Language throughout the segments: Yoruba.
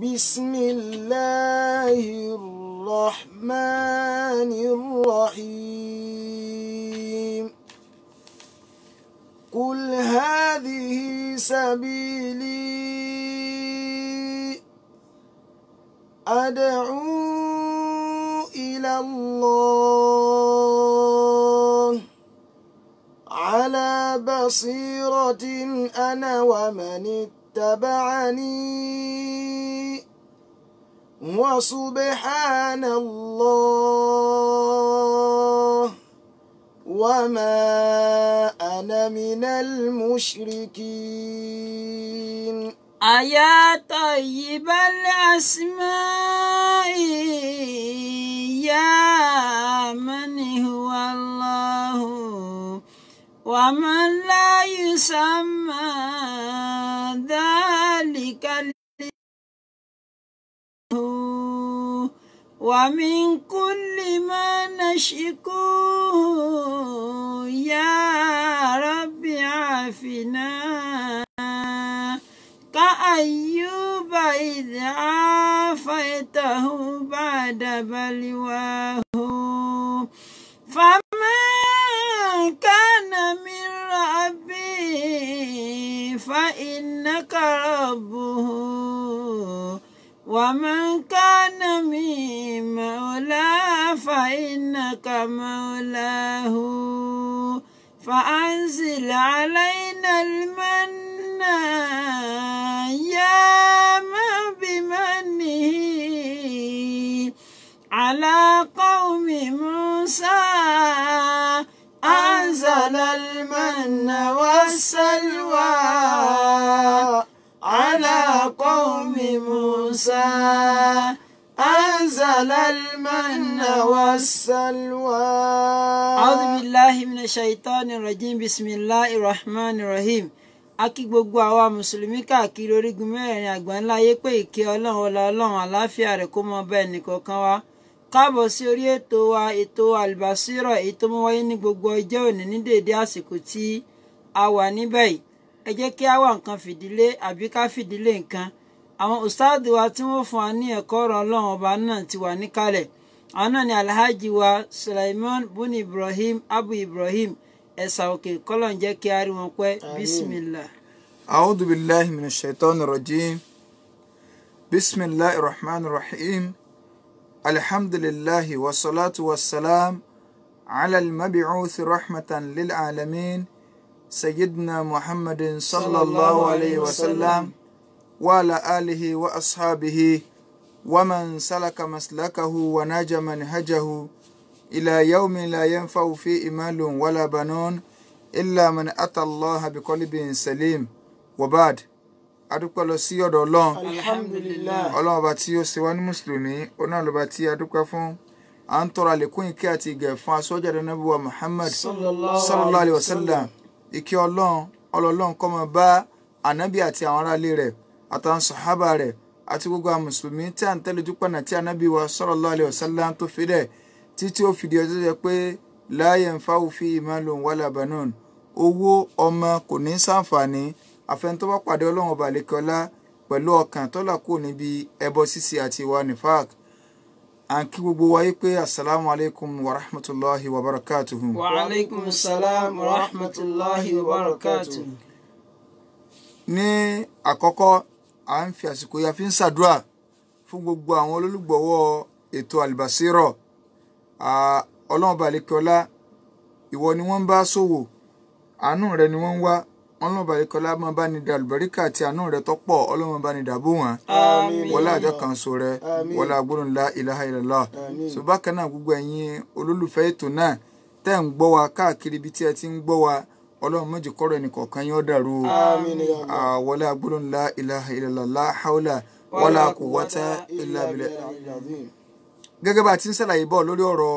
بسم الله الرحمن الرحيم قل هذه سبيلي أدعو إلى الله على بصيرة أنا ومن اتبعني وسبحان الله وما أنا من المشركين. أيا طيب الأسماء يا من هو الله ومن لا يسمى ذلك ومن كل ما نشكوه يا رب عافنا كأيوب إذ عافيته بعد بلواه فما كان من ربي فإنك ربه ومن كان من مولاه فإنك مولاه فأنزل علينا المن يا من بمنه على قوم موسى أنزل المن والسلوى على قوم موسى أنزل المن والسلوى. أعوذ بالله من الشيطان الرجيم بسم الله الرحمن الرحيم. Akí gbogbo àwa mùsùlùmí káàkiri orígun mẹ́rẹ̀ẹ̀rin àgbáńlá ayé pé ìkẹ́ Ọlọ́run ọlá Ọlọ́run àlàáfíà rẹ̀ kó mọ bá ẹnìkọ̀ọ̀kan wa. Káàbọ̀ sí orí ètò wa ètò Al-Basira èyí tó mọ́ wáyé ní gbogbo ọjọ́ òní ní déédéé àsìkò tí a wà níbẹ̀ yìí. Ẹ jẹ́ kí a wá nǹkan fìdílé àbí ká fìdílé nǹkan. Àwọn ustaadu wa tí wọ́n fún wa ní ẹ̀kọ́ ọ̀rọ̀ Ọlọ́run ọba náà ti wà níkàlẹ̀. Àwọn náà ni Alhaji wa Sulaiman Buni Ibrahim Abu Ibrahim ẹ̀sà òkè kọ́lọ̀ ń jẹ́ kí a rí wọn pẹ́. Bismillah. A'udhu billahi minash shaitanir rajim. Bismillahir rahmanir rahim. Alhamdulillahi wa salatu wa salam ala al-mab'uth rahmatan lil alamin sayyidina Muhammadin sallallahu alayhi wa sallam wa ala alihi wa ashabihi wa man salaka maslakahu wa naja manhajahu ila yawmin la yanfa'u fihi malun wala banun illa man ata Allah biqalbin salim wa ba'd. Adúpẹ́ lọ sí ọ̀dọ̀ Ọlọ́run. Alhamdulillah. Ọlọ́run ọba tí ó ṣe wá ní mùsùlùmí ọ̀nà lọ́ba tí a dúpẹ́ fún. À ń tọrọ àlékún ìkẹ́ àti ìgẹ̀ fún aṣọ́jáde Ànábì wa Muhammad sallallahu alayhi wa sallam. Ìkẹ́ Ọlọ́run kó máa bá ànábì àti àwọn aráalé rẹ̀ àtàwọn sàhábà rẹ̀ àti gbogbo àwọn mùsùlùmí tí à ń tẹ̀lé dúpẹ́ náà tí ànábì wa sallallahu alayhi wa sallam tó fi dẹ̀ títí ó fìdí ọjọ́ jẹ́ pé la yanfa'u fihi malun wala banun. Owó ọmọ kò ní ṣàǹfààní àfẹn tó bá pàdé Ọlọ́run ọba àlékọ́lá pẹ̀lú ọkàn tó là kúrò níbi ẹbọ ṣíṣe àti ìwà nifaq. À ń kí gbogbo wa yí pé assalamu alaikum wa rahmatullahi wa barakatuhu. Wa alaikum assalam wa rahmatullahi wa barakatuhu. Ní àkọ́kọ́ à ń fi àsìkò ya fi ń ṣàdúrà fún gbogbo àwọn olólùgbọ̀wọ́ ètò Al-Basira. Ọlọ́run ọba àlékọ́lá ìwọ ni wọ́n ń bá ṣòwò, àánú rẹ ni wọ́n ń wá. Ọlọ́run ọba àlékọ́lá máa bá ní dá àlùbáríkà àti àánú rẹ tó pọ̀. Ọlọ́run bá ní dàbò wọn. Wọlá àjọ kan so rẹ wọlá gbólóhùn la ilaha illallah. So bákan náà gbogbo ẹ̀yin olólùfẹ́ ètò náà tẹ́ ń gbọ́ wa káàkiri ibi tí ẹ ti ń gbọ́ wa, Ọlọ́run má jẹ́ kọ́rọ̀ ẹnìkọ̀ọ̀kan yín ó dàrú. Wọlá gbólóhùn la ilaha illallah la hawla wala quwwata illa billah. Gẹ́gẹ́ bá a ti ń ṣàlàyé bọ̀ lórí ọ̀rọ̀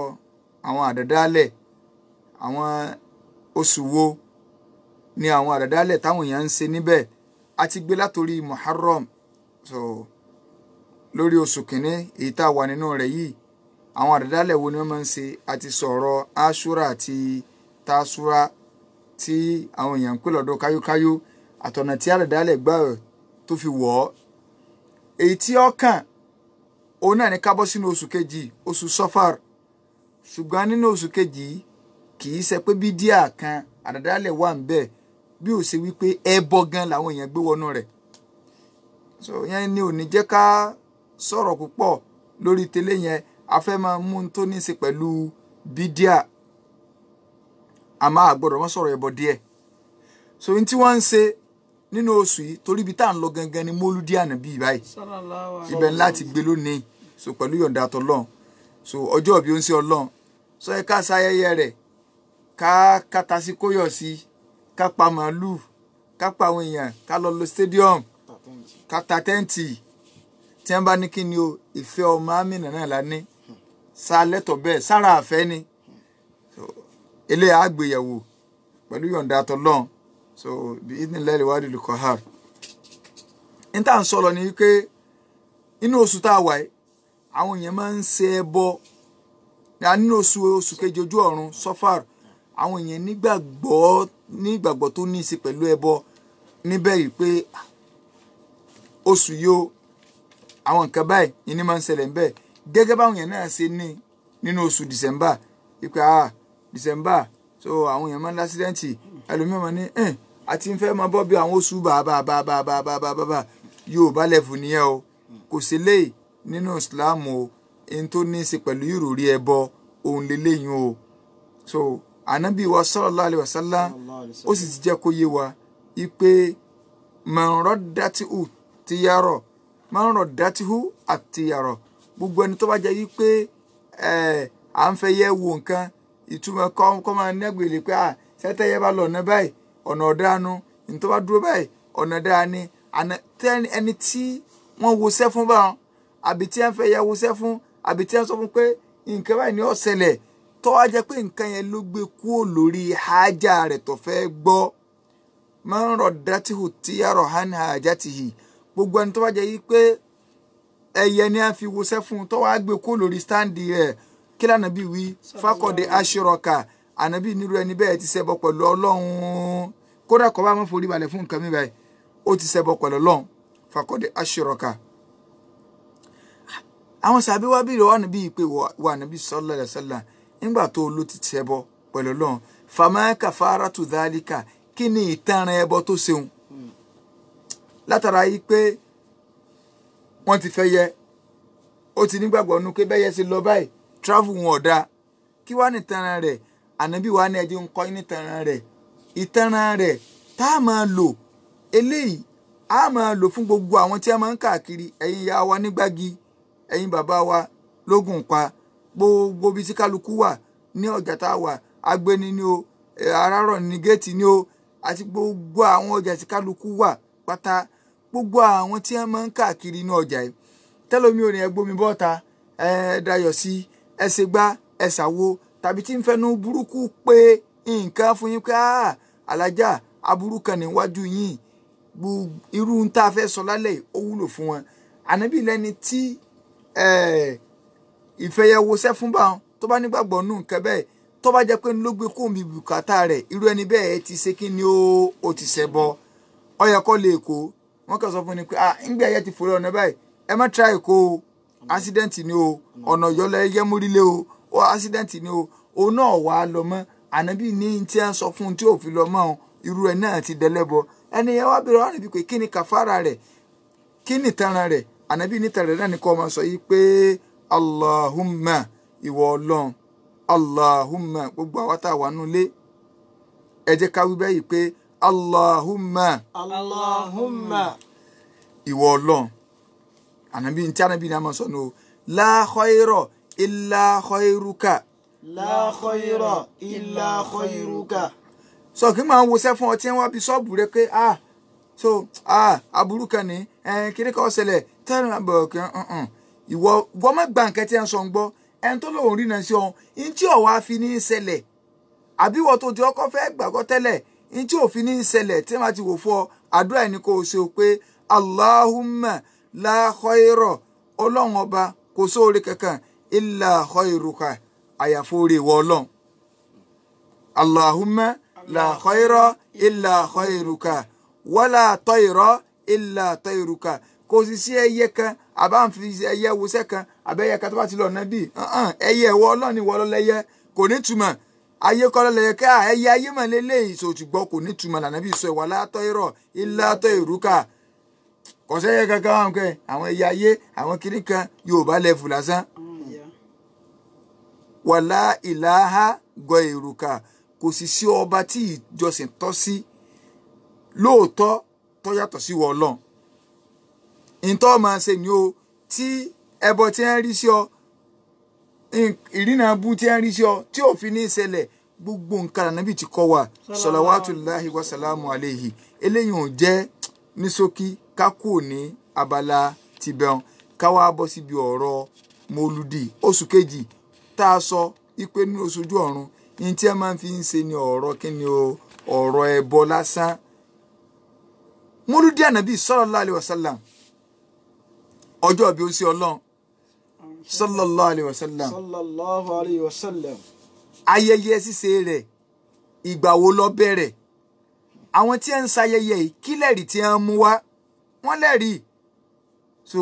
àwọn àdàdálẹ̀, àwọn oṣù wo ni àwọn àdàdálẹ̀ táwọn èèyàn ń ṣe níbẹ̀. A ti gbé látòrí Muharram, so lórí oṣù kìíní èyí tá a wà nínú rẹ̀ yìí, àwọn àdàdálẹ̀ wo ni wọ́n máa ń ṣe. A ti sọ̀rọ̀ Ashura àti Tasura tí àwọn èèyàn ń pè lọ́dọ̀ káyókáyó, àtọ̀nà tí àdàdálẹ̀ gbà tó fi wọ̀ ọ́. Èyí tí ó kàn òun náà ní ká bọ́ sínú oṣù kejì oṣù Safar, ṣùgbọ́n nínú oṣù kejì kì í ṣe pé bídíà kan àdàdálẹ̀ wà ń bẹ̀ bí ó ṣe wípé ẹbọ gan làwọn èèyàn gbé wọnú rẹ̀. So yẹn ni ò ní jẹ́ ká sọ̀rọ̀ púpọ̀ lórí tẹ́lẹ̀ yẹn, a fẹ́ máa mú un tó ní í ṣe pẹ̀lú bídíà, àmọ́ àgbọ̀dọ̀ wọ́n sọ̀rọ̀ ẹbọ díẹ̀. So n tí wọ́n ń ṣe nínú oṣù yìí torí ibi tá à ń lọ gangan ni mólúdí Ànábì báyìí, ibẹ̀ ń láti gbé lónìí. So pẹ̀lú yọ̀ǹda t'Ọlọ́run, so ọjọ́ ìbí ó ń ṣe Ọlọ́run, so ẹ ká ṣayẹyẹ rẹ̀, ká kàtà sí kóyọ̀ sí, ká pa màálù, ká pa àwọn èèyàn, ká lọ lo stadium, ká ta tẹ́ǹtì. Tí wọ́n bá ní kí ni o, ìfẹ́ ọmọ Amínà náà la ní, sá lẹ́tọ̀ bẹ́ẹ̀ sára àfẹ́ ni. So eléyà á gbéyẹ̀wò pẹ̀lú yọ̀ǹda t'Ọlọ́run. So bí idhnillahi al-wahidil qahhar. N tá à ń sọ̀rọ̀ ni wípé inú oṣù tá a wà yìí àwọn èèyàn máa ń ṣe ẹbọ. Nínú oṣù kejì ojú ọ̀run Safar, àwọn èèyàn nígbàgbọ́ tó ní í ṣe pẹ̀lú ẹbọ níbẹ̀ yìí pé oṣù yìí o àwọn nǹkan báyìí ní máa ń ṣẹlẹ̀ níbẹ̀, gẹ́gẹ́ báwọn èèyàn náà ṣe ní nínú oṣù December wípé December so àwọn èèyàn máa ń lásídẹ́ǹtì, ẹlòmíràn máa ní àti ń fẹ́ máa bọ́ bí àwọn oṣù bàbà Yorùbá lẹ́fù nìyẹn o, kò sí léyìí nínú Islam o, ẹni tó ní í ṣe pẹ̀lú ìròrí ẹbọ òun lélẹ́yìn o. So Ànábì wa sallallahu alaihi wasallam ó sì ti jẹ́ kó yé wa wípé man raddatihu tiyarọ̀ man raddatihu àtiyarọ̀, gbogbo ẹni tó bá jẹ́ wípé à ń fẹ́ yẹ wo nǹkan ìtumọ̀ kọ́ máa nẹ́gbèlè pé sẹ́tẹ̀yẹ bá lọ ọ̀nà báyìí ọ̀nà ọ̀dánu, ní tó bá dúró báyìí ọ̀nà dáani, ẹni tí wọ́n wo sẹ́ fún báwọn àbí tí wọ́n fẹ́ yẹ wo sẹ́ fún àbí tí wọ́n sọ fún pé nǹkan báyìí ni ó ṣẹlẹ̀, tó wá jẹ́ pé nǹkan yẹn ló gbé kúrò lórí hájà rẹ̀ tó fẹ́ gbọ́. Man raddatihu tiyarọ̀ han hajatihi, gbogbo ẹni tó bá jẹ́ yí pé ẹyẹ ni a fi wo sẹ́ fún tó wá gbé kúrò lórí stáǹdì rẹ̀, kí l'Ànábì wí? Faqad ashraka, Ànábì nírú ẹni bẹ́ẹ̀ ti ṣẹbọ pẹ̀lú Ọlọ́run, kódà kó bá má forí balẹ̀ fún nǹkan mi báyìí ó ti ṣẹbọ pẹ̀lú Ọlọ́run. Faqad ashraka. Àwọn sàbí wá bí ìrọ̀wọ́ Ànábì pé wà Ànábì sallallahu alaihi wasallam nígbà tó ló ti ṣẹbọ pẹ̀lú Ọlọ́run, fama kafaratu dhalika, kí ni ìtanràn ẹbọ tó ṣeun? Látara yìí pé wọ́n ti fẹ́ yẹ, ó ti nígbàgbọ́ nú pé bẹ́yẹ ṣe lọ báyìí travel wọn ọ̀dà, kí wá ní ìtanràn rẹ̀? Ànábì wa ní ẹjẹ́ ń kọ́ ní ìtanràn rẹ̀. Ìtanràn rẹ̀ tá a máa lò eléyìí a máa lò fún gbogbo àwọn tí a máa ń káàkiri, ẹ̀yin ìyá wa ní Gbági, ẹ̀yin bàbá wa lógùn pa, gbogbo bí tí kálukú wà ní ọjà tá a wà, Agbeni ni o, Arárọ̀ ní géètì ni o, àti gbogbo àwọn ọjà tí kálukú wà pátá, gbogbo àwọn tí a máa ń káàkiri ní ọjà yìí, tẹ́lómi ò ní ẹgbómi bọ́ta, dayọ̀ sí ẹsẹ̀ gbá ẹ̀sàwo, tàbí tí ń fẹnu burúkú pé nǹkan fún yín pé alájà aburú kan níwájú yín, irú ń tá a fẹ́ sọ lálẹ́ ó wúlò fún wọn. Ànábì lẹ́ni tí ìfẹ́yẹwò sẹ́ fún báwọn tó bá nígbàgbọ́ nù nǹkan bẹ́ẹ̀, tó bá jẹ́ pé ló gbé kó mi bùkátà rẹ̀, irú ẹni bẹ́ẹ̀ ti ṣe kí ni ó ti ṣẹbọ. Ó yẹ kó lè kó wọ́n kàn sọ fún ni pé ńgbé ẹyẹ ti fòrò ọ̀nà báyìí ẹ má try kó o, accident ni o, ọ̀nà ìyọlẹ̀ ẹyẹ múrílé o, accident ni o, òun náà wà á lọ mọ́. Ànábì ní tí a sọ fún un tí ò fi lọ mọ́ irú ẹ̀ náà ti dẹlẹ́bọ. ẹni yẹn wá bẹ̀rẹ̀ wá níbi pé kí ni kàfàrà rẹ̀, kí ni ìtanràn rẹ̀? Ànábì ní ìtanràn rẹ̀ náà ni kó máa sọ yìí pé Allahumma, ìwọ Ọlọ́run, Allahumma, gbogbo àwa tá a wà nulẹ̀ ẹ jẹ́ ká wí bẹ́ẹ̀ yìí pé Allahumma, ìwọ Ọlọ́run. Ànábì ní tí Ànábì ní a máa sọ ní o, la khayra illa khayruka, la khayra illa khayruka. So kí máa ń wọṣẹ́ fún ọ tí wọ́n bí ṣọ́ọ̀bù rẹ pé aburú kan ní kiri kan ṣẹlẹ̀ tẹ́lẹ̀ àbọ̀ kan ìwọ má gba nǹkan tí ẹ ń sọ ń gbọ́, ẹni tó lòun rí náà sí ọ ní tí ọ̀wá fi ní í ṣẹlẹ̀, àbí wọ́n tó ti ọkọ̀ fẹ́ gbàgbọ́ tẹ́lẹ̀ ní tí òfin ní í ṣẹlẹ̀ tí wọ́n ti wò fún ọ, àdúrà ẹni kò ṣe o pé Allahumma la khayra, Ọlọ́run ọba kò sóore kankan illa khayruka, àyàfó rè wọ Ọlọ́run. Allahumma la khayra illa khayruka wala tayra illa tayruka kò sì sí ẹyẹ kan àbá ń fi ẹyẹ wọṣẹ́ kan àbẹ́yẹ kan tó bá ti lọ nábì ẹyẹ ìwọ Ọlọ́run ìwọ lọ́lẹ́yẹ kò ní túmọ̀ ayé kọ́ lọ́lẹ́yẹ ká ẹyẹ ayé mà lélẹ́yìí sòtùgbọ́ kò ní túmọ̀ lànàbì sọ wala tayra illa tayruka kò sẹ́yẹ kankan wọn kẹ́ àwọn ẹyẹ ayé àwọn kiri kan Yorùbá lẹ́fù lásán wala ilaha ghayruka kò sì sí ọba tí ìjọsìn tọ́ sí lóòótọ́ tó yàtọ̀ sí wọ Ọlọ́run ìtọ́ máa ṣe ni o tí ẹbọ tí ń rí sí ọ ìrìnà bú tí ń rí sí ọ tí òfin ní ìṣẹ̀lẹ̀ gbogbo nǹkan ànábì ti kọ́ wa salawatullahi wa salamu alayhi eléyìí ò jẹ́ ní ṣókí ká kúrò ní abala tìbẹ̀hún ká wá bọ́ síbi ọ̀rọ̀ mọ́lúdì oṣù kejì tá a sọ ipe ní oṣooju ọ̀run ní tí ẹ máa fi ń ṣe ni ọ̀rọ̀ kí ni o ọ̀rọ̀ ẹbọ lásán mọ́lúdì ànábì sallallahu alayhi wa sallam ọjọ́ bí ó sí Ọlọ́run sallallahu alayhi wa sallam sallallahu alayhi wa sallam ayẹyẹ ṣíṣe rẹ̀ ìgbà wo ló bẹ̀rẹ̀ àwọn tí ń ṣayẹyẹ yìí kí lẹ́rìí tí ń mú wá wọ́n lẹ́rìí so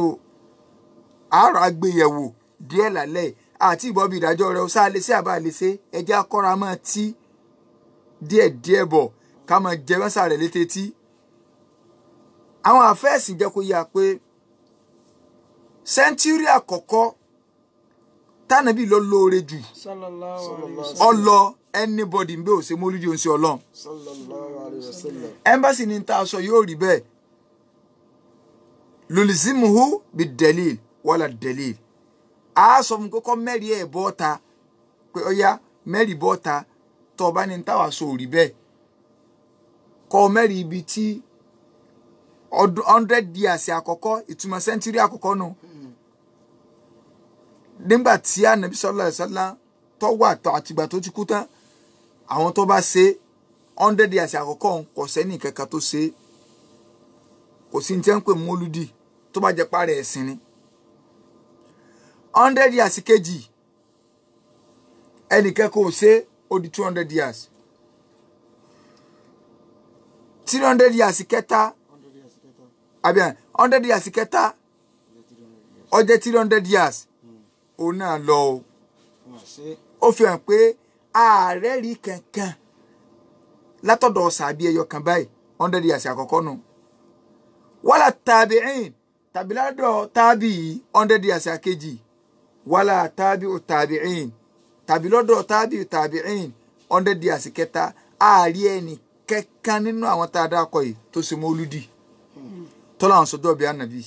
àárọ̀ àgbéyẹ̀wò díẹ̀ lálẹ́ àti ìbọ̀bí ìdájọ́ rẹ̀ ó sáà lè ṣe àbá lè ṣe ẹjẹ́ akọ́ra máa tí díẹ̀ bọ̀ ká máa jẹ mẹ́sà rẹ̀ létí tí àwọn àfẹ́ẹ̀sì jẹ́ kó yá pé sẹ́ńtúrì àkọ́kọ́ tánàbí lọ lóore jù ọlọ anybody ń bẹ ò ṣe mọ́lúdì òun sí Ọlọ́run ẹmbásì ní ta sọ yóò rí bẹ́ẹ̀ lùlìsímùhù bí dẹ̀lìl wọ́lá dẹ̀lìl a sọ fún kókó mẹ́rì ẹ̀ bọ́ta pé ọya mẹ́rì bọ́ta tó bá ní táwà sọ rí bẹ́ẹ̀ kọ́ mẹ́rì ibi tí 100 years àkọ́kọ́ ìtumọ̀ sẹ́ńtúrì àkọ́kọ́ nù nígbà tí ànábì sallallahu alaihi wasallam tó wà àtìgbà tó ti kú tán àwọn tó bá ṣe 100 years àkọ́kọ́ kò sẹ́ni kankan tó ṣe kò sí ní tí wọ́n ń pè mọ́lúdì tó bá jẹ́ parẹ́ ẹ̀sìn ni 100 years kejì ẹnìkan kò ṣe ó di 200 years 300 years kẹta àbí 100 years kẹta ó jẹ́ 300 years òun náà lọ o ó fi hàn pé ààrẹ rí kankan látọ̀dọ̀ sàbí ẹyọ kan báyìí 100 years àkọ́kọ́ nù wàlà tàbíìn tàbí ládọ̀ tàbí 100 years àkejì wàlà tàbí tàbíìn tàbí lọ́dọ̀ tàbíìn 100 years kẹta ààrí ẹni kankan nínú àwọn tá a dákọ̀ yìí tó ṣe mọ́lúdì tọ́lá àwọn sọ́jọ́ bíi ànàbí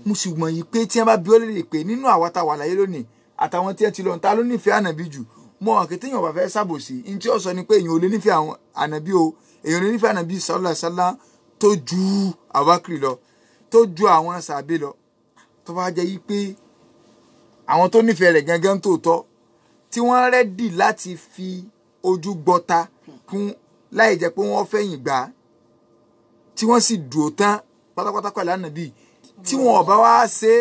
mo sì mọ̀ yìí pé tí wọ́n bá bí ó lè pé nínú àwa tá a wà láyé lónìí àtàwọn tí ẹ ti lọ ta ló nífẹ̀ẹ́ ànàbí jù mọ ọ̀kẹ́ téèyàn bá fẹ́ ṣàbòsí ní tí ó sọ ni pé èèyàn ò lè nífẹ̀ẹ́ àwọn ànàbí o èèyàn ò lè nífẹ̀ẹ́ ànàbí sallallahu alaihi wasallam tó ju Abubakar lọ tó ju àwọn sàbẹ lọ tó bá jẹ́ yìí pé àwọn tó nífẹ̀ẹ́ rẹ̀ gangan tòótọ́ tí wọ́n rẹ́dì láti fi ojú gbọ́ta kún láì jẹ́ pé wọ́n fẹ̀yìn gbà tí wọ́n sì dùn tán pátápátá pẹ̀lú ànàbí tí wọn ò bá wá ṣe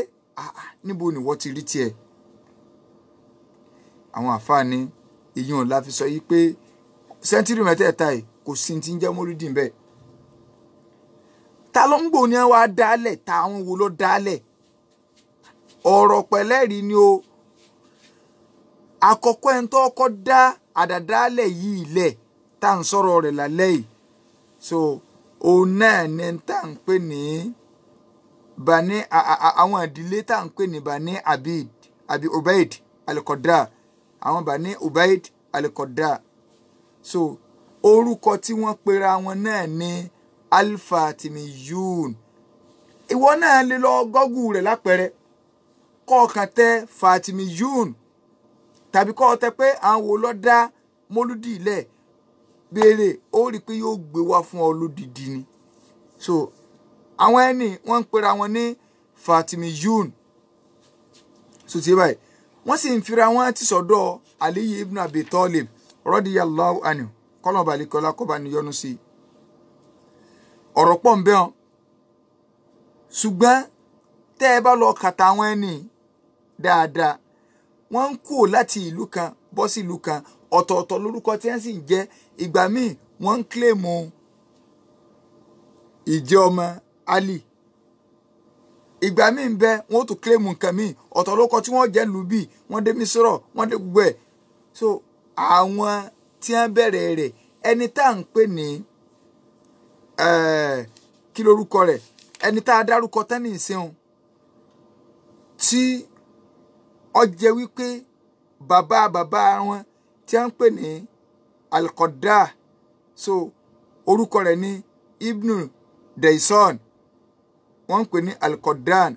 níbo ni wọ́n ti rí tiẹ̀ àwọn àfáàní èyàn la fi sọ yìí pé sẹ́ńtírì mẹ́tẹ̀ẹ̀ta yìí kò sí ti ń jẹ́ mọ́lúdì bẹ́ẹ̀ ta ló ń gbò ní wá dálẹ̀ ta àwọn wo ló dálẹ̀ ọ̀rọ̀ pẹ̀lẹ́rìí ni o àkọ́kọ́ ẹni tó kọ́ dá àdàdálẹ̀ yìí lẹ̀ tá à ń sọ̀rọ̀ rẹ̀ lálẹ́ yìí so òun náà ní tá à ń pè ní bani àwọn ìdílé tá à ń pè ní bani abi Ubaid al-Qadda àwọn bani Ubaid al-Qadda so orúkọ tí wọ́n pera wọn náà ní al-Fatimiyun ìwọ náà lè lọ gọ́gù rẹ̀ lápẹẹrẹ kọ̀ọ̀kan tẹ Fatimiyun tàbí kọ́ tẹ pé àwọn wo ló dá mọ́lúdì ilẹ̀ béèrè ó rí i pé yóò gbé wá fún ọ lódìdí ni so àwọn ẹni wọ́n ń pera wọn ní Fatimiyun so tí báyìí wọ́n sì ń fira wọn ti sọ́dọ̀ Aliyu ibn Abi Talib radiyallahu anhu kọ́lọ̀ balikọ́lá kó bá níyọnu sí i ọ̀rọ̀ pọ̀ ń bẹ́ wọn ṣùgbọ́n tẹ́ ẹ bá lọ kàtà àwọn ẹni dáadáa wọ́n ń kó láti ìlú kan bọ́ sí ìlú kan ọ̀tọ̀ọ̀tọ̀ lórúkọ tí wọ́n sì ń jẹ́ ìgbà míì wọ́n ń kílèmù ìjẹ́ ọmọ Ali ìgbà míì ń bẹ wọn ó tún claim nǹkan míì ọ̀tọ̀ ló kọ tí wọ́n jẹ́ lùbí wọ́n dé mísírọ̀ wọ́n dé gbogbo ẹ̀ so àwọn tí wọ́n bẹ̀rẹ̀ rẹ̀ ẹni tá à ń pè ní kí lorúkọ rẹ̀ ẹni tá a dárúkọ tán ní ìsìn tí ó jẹ́ wípé bàbá wọn tí wọ́n ń pè ní Al-Qadda so orúkọ rẹ̀ ní Ibnu Dayson wọ́n ń pè ní Al-Qaddan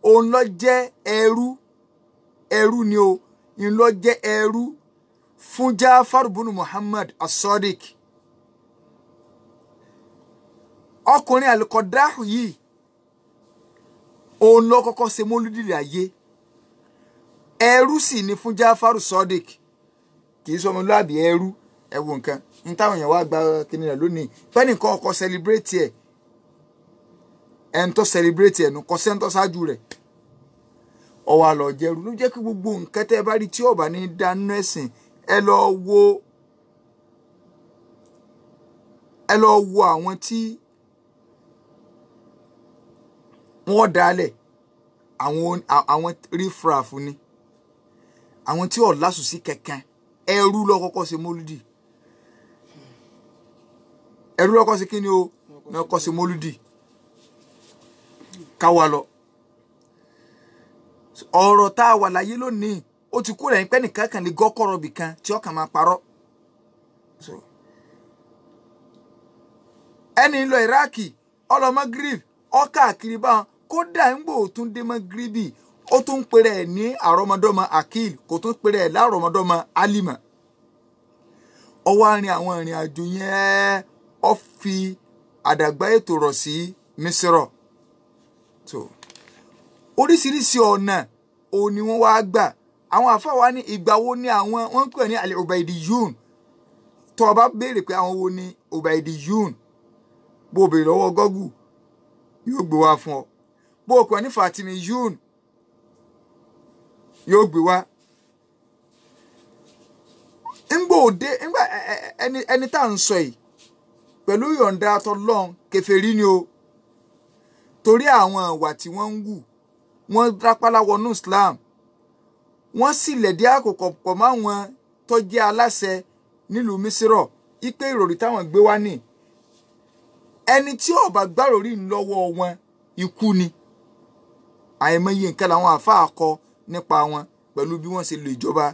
òun ló jẹ́ ẹrú ni o òun ló jẹ́ ẹrú fún Jafar bunu Muhammad as-Sadiq ọkùnrin Al-Qadda yìí òun ló kọ́kọ́ ṣe mọ́lúdì ayé ẹrú sì ni fún Jafar as-Sadiq kì í sọmọ lóàbí ẹrú ẹwọ nǹkan ní táwọn èèyàn wá gba kíni rẹ lónìí fẹ́nìkan ọkọ̀ celebrate ẹ̀ ẹn tó celebrate ẹ̀ nù kọ́ sẹ́ńtọ́ ṣáájú rẹ̀ ọwọ́ àlọ́ jẹ́rú ló jẹ́ kí gbogbo nǹkan tẹ́ ẹ bá rí tí ọba ní dánú ẹ̀sìn ẹ lọ wo àwọn tí wọ́n dálẹ̀ àwọn rífraf ni àwọn tí ò lásùsí kankan ẹrú ló kọ́kọ́ ṣe mọ́lúdì ẹrú ló kọ́kọ́ ṣe kí ni o ló kọ́kọ́ ṣe mọ́lúdì káwa lọ ọ̀rọ̀ tá a wà láyé lónìí ó ti kú lẹ́yìn pé nìkan kan lè gọ́kọ̀rọ̀ bì kan tí ọkàn máa parọ́ ẹni lọ Iraki ọlọ Magrib ọkàkiri báwọn kódà ń gbò tún dé Magribi ó tún pèrè ẹ̀ ní àrọ́mọdọ́mọ Akil kò tún pèrè ẹ̀ lárọ́mọdọ́mọ Alima ọwọ́ àárín àwọn ìrìn àjò yẹn ó fi àdàgbà ètò rọ̀ sí Mísírọ̀ so oríṣiríṣi ọ̀nà òun ni wọ́n wá gbà àwọn àfáà wa ní ìgbà wo ni àwọn wọ́n ń pè ní al-Ubaydiyun tó o bá béèrè pé àwọn wo ni Ubaydiyun bó o béèrè lọ́wọ́ Google yóò gbé wá fún ọ bó o pè ní Fatimiyun yóò gbé wá ńgbà ẹni tá à ń sọ yìí pẹ̀lú yọ̀ǹda t'Ọlọ́run kèfèrí ni o torí àwọn ìwà tí wọ́n ń wù wọ́n rápálá wọnú Islam wọ́n sì lẹ̀dí àkókò pọ̀ máwọn tó jẹ́ aláṣẹ nílùú Mísírọ̀ ipe ìròrí táwọn gbé wá ní ẹni tí ó bá gbàròrí lọ́wọ́ wọn ikú ni àìmọye nǹkan làwọn àáfàá kọ nípa wọn pẹ̀lú bí wọ́n ṣe lo ìjọba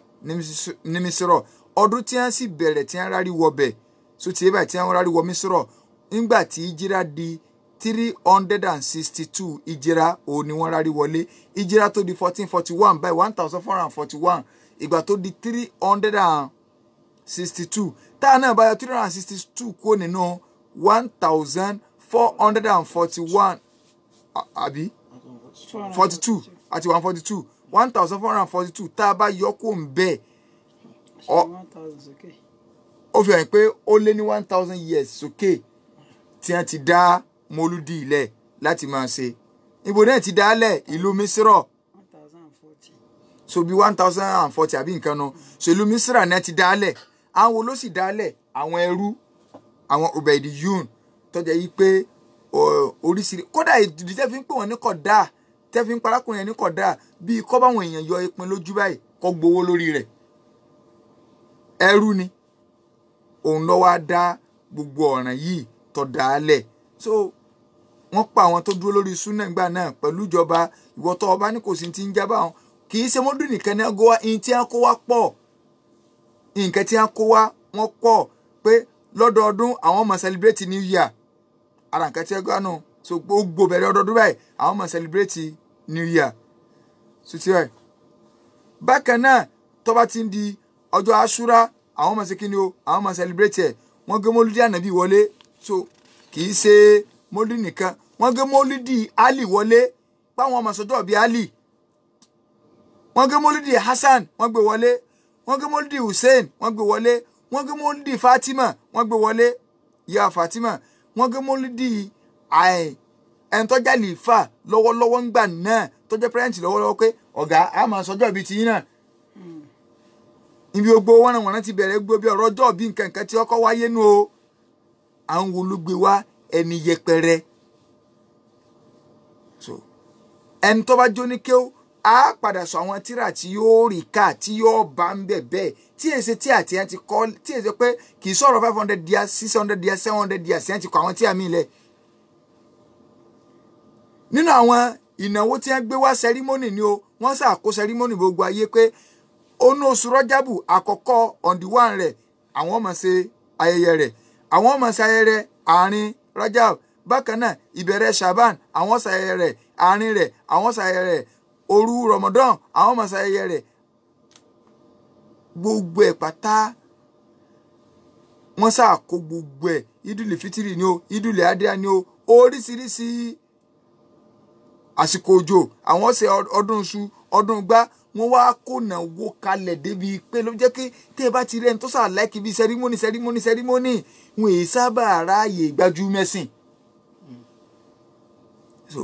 ní Mísírọ̀ ọdún tí wọ́n sì bẹ̀rẹ̀ tí wọ́n rárí wọbẹ̀ so tí ebà tí wọ́n rárí wọ Mísírọ̀ nígbà tí ìjírá di 362 ìjírá òun ni wọ́n rárí wọlé ìjírá tó di 1441 by 1441 ìgbà tó di 362 táà náà bá yọ 362 kó nínú 1441 àbí 42 àti 142 1442 tá a bá yọ kó ń bẹ́ẹ̀ ó fi hàn pé ó lé ní 1000 years sókè tí wọ́n ti dá mọ́lúdì ilẹ̀ láti máa ṣe ibo náà ti dálẹ̀ ìlú Mísírọ̀ so bí 1040 àbí nǹkan náà so ìlú Mísírọ̀ náà ti dálẹ̀ àwọn wo ló sì dálẹ̀ àwọn ẹrú àwọn Ubaydiyun tó jẹ́ yí pé oríṣiríṣi kódà ìdí tẹ́ fi ń pè wọ́n ní kódà tẹ́ fi ń parákùnrin yẹn ní kódà bíi kọ́ báwọn èèyàn yọ ìpín lójú báyìí kọ́ gbowó lórí rẹ̀ ẹrú ni òun ló wá dá gbogbo ọ̀ràn yìí tó dálẹ̀ so wọ́n pa àwọn tó dúró lórí súnà ìgbà náà pẹ̀lú ìjọba ìwọ tó ọba ní kò sí ti ń jábà wọn kì í ṣe mọ́dún nìkan ní ọgọ́ wa ìyìn tí wọ́n kó wá pọ̀ nǹkan tí wọ́n kó wá wọ́n pọ̀ pé lọ́dọọdún àwọn máa celebrate New Year ara nǹkan tí wọ́n gbà náà so gbogbo bẹ̀rẹ̀ ọdọọdún báyìí àwọn máa celebrate New Year so ti rẹ̀ bákan náà tó bá ti ń di ọjọ́ Àṣúrà àwọn máa ṣe kí ni o àwọn máa celebrate ẹ̀ wọ́n gbé mọ́lúdì ànábì wọlé so kì í ṣe mọ́lúdì nìkan wọ́n gbé mọ́lúdì Ali wọlé báwọn ọmọ sọjọ́ bíi Ali wọ́n gbé mọ́lúdì Hassan wọ́n gbé wọlé wọ́n gbé mọ́lúdì Hussein wọ́n gbé wọlé wọ́n gbé mọ́lúdì Fatima wọ́n gbé wọlé ìyá Fatima wọ́n gbé mọ́lúdì ẹni tó jẹ́ àlìfà lọ́wọ́lọ́wọ́ ń gbà náà tó jẹ́ pẹ́rẹ́ǹtì lọ́wọ́lọ́wọ́ pé ọ̀gá a máa sọjọ́ bíi tiyín náà ibi gbogbo wọn ti bẹ̀rẹ̀ gbogbo bí ọ̀rọ̀ ọjọ́ bí nǹkan tí ọkọ̀ wáyé nù o àwọn wo ló gbé wá ẹni yẹpẹrẹ so ẹni tó bá jó ní kéwú á padà sọ àwọn tírà tí yóò rí ká tí yóò bá ń bẹ̀ bẹ́ẹ̀ tí èsì tí àti ẹ̀ ti kọ́ tí èsì pé kì í sọ̀rọ̀ 500 díà 600 díà 700 díà sí ẹ̀ ti kọ́ àwọn tí àmì ilẹ̀ nínú àwọn ìnáwó tí wọ́n gbé wá sẹ́rímọ́nì ni o wọ́n ṣàkó sẹ́rímọ́nì gbogbo ayé pé ó ní oṣù rọ́jàbù àkọ́kọ́ on the 1 rẹ̀ àwọn máa ṣe ayẹyẹ rẹ̀ àwọn máa ṣe ayẹyẹ àárín rọ́jàbù bákan náà ìbẹ̀rẹ̀ shaban àwọn ṣayẹyẹ rẹ̀ àárín rẹ̀ àwọn ṣayẹyẹ rẹ̀ òru ramadan àwọn máa ṣayẹyẹ rẹ̀ gbogbo ẹ̀ pátá wọ́n ṣàkó gbogbo ẹ̀ idule fitiri ni o idule adéa ni o oríṣiríṣi àsìkò òjò àwọn ṣe ọdún iṣu ọdún gbá wọ́n wá kónà wó kalẹ̀ débi pé ló jẹ́ kí tẹ́ ẹ bá ti rẹ́ni tó sà láìkí bíi sẹ́rímọ́nì wọn èyí sábà ráàyè gbájú mẹ́sìn so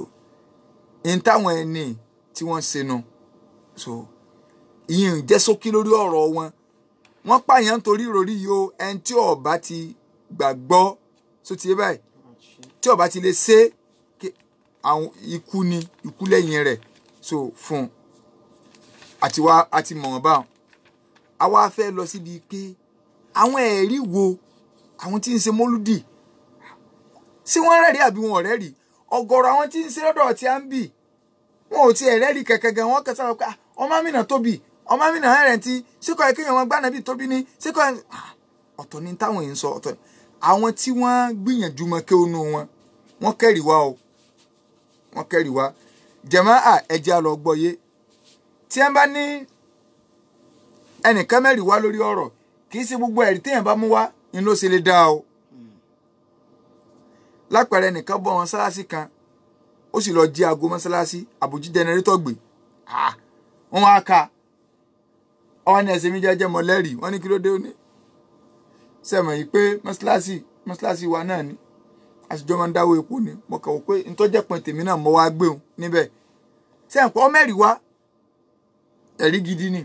n táwọn ẹni tí wọ́n ṣe nu so ìyẹn jẹ́ ṣókí lórí ọ̀rọ̀ wọ́n pààyàn nítorí ìròrí yìí o ẹni tí ó bá ti gbàgbọ́ so ti yé báyìí tí ó bá ti lè ṣe àwọn ikú ni ikú lẹ́yìn rẹ̀ so fún àti mọ̀ wọ́n báwọn a wá fẹ́ lọ síbi pé àwọn ẹ̀rí wo àwọn tí ń ṣe mólúdì sí wọ́n rẹ́rìí àbí wọn ò rẹ́rìí ọ̀gọ̀rọ̀ àwọn tí ń ṣe lọ́dọ̀ tí a ń bì wọn ò tiẹ̀ rẹ́rìí kẹ̀kẹ́ gan wọ́n kẹsàn-án pé ọmọ Amina tóbi ọmọ Amina rẹ̀ ti síkọ̀ ẹ̀ kéèyàn wọn gbá nàbí tóbi ní síkọ̀ ẹ̀ ọ̀tọ̀ ní táwọn èèyàn sọ ọ̀tọ̀ àwọn tí wọ́n gbìyànjú mọ́ kí onú wọ́n kẹ́rìí wá o wọ́n kẹ́rìí wá jàmáà ẹ̀jẹ̀ àlọ́ gbọ́yé tí ẹ bá ní ẹnìkan mẹ́rìí wá lórí ọ̀rọ̀ kì í ṣe gbogbo ẹ̀rí téèyàn bá mú wá ni ló ṣe lè dá o lápẹẹrẹ nìkan bọ́ mọ́sálásí kan ó sì lọ jí aago mọ́sálásí àbójú jẹnẹrétọ̀ gbé wọ́n wá ka ọwọ́ ní ẹsẹ̀ mi jẹ́jẹ́ mọ́lẹ́rìí wọ́n ní kí ló dé ó ní sẹ́mọ̀ yìí pé mọ́sálásí wa náà ni àṣìjọ́ máa ń dáwọ́ epo ni mo kàn wò pé ntọ́jẹ́ pin tèmi náà mo wá gbé òun níbẹ̀ sẹ́yìn pọ́ mẹ́rìí wá ẹ̀rí gidi ni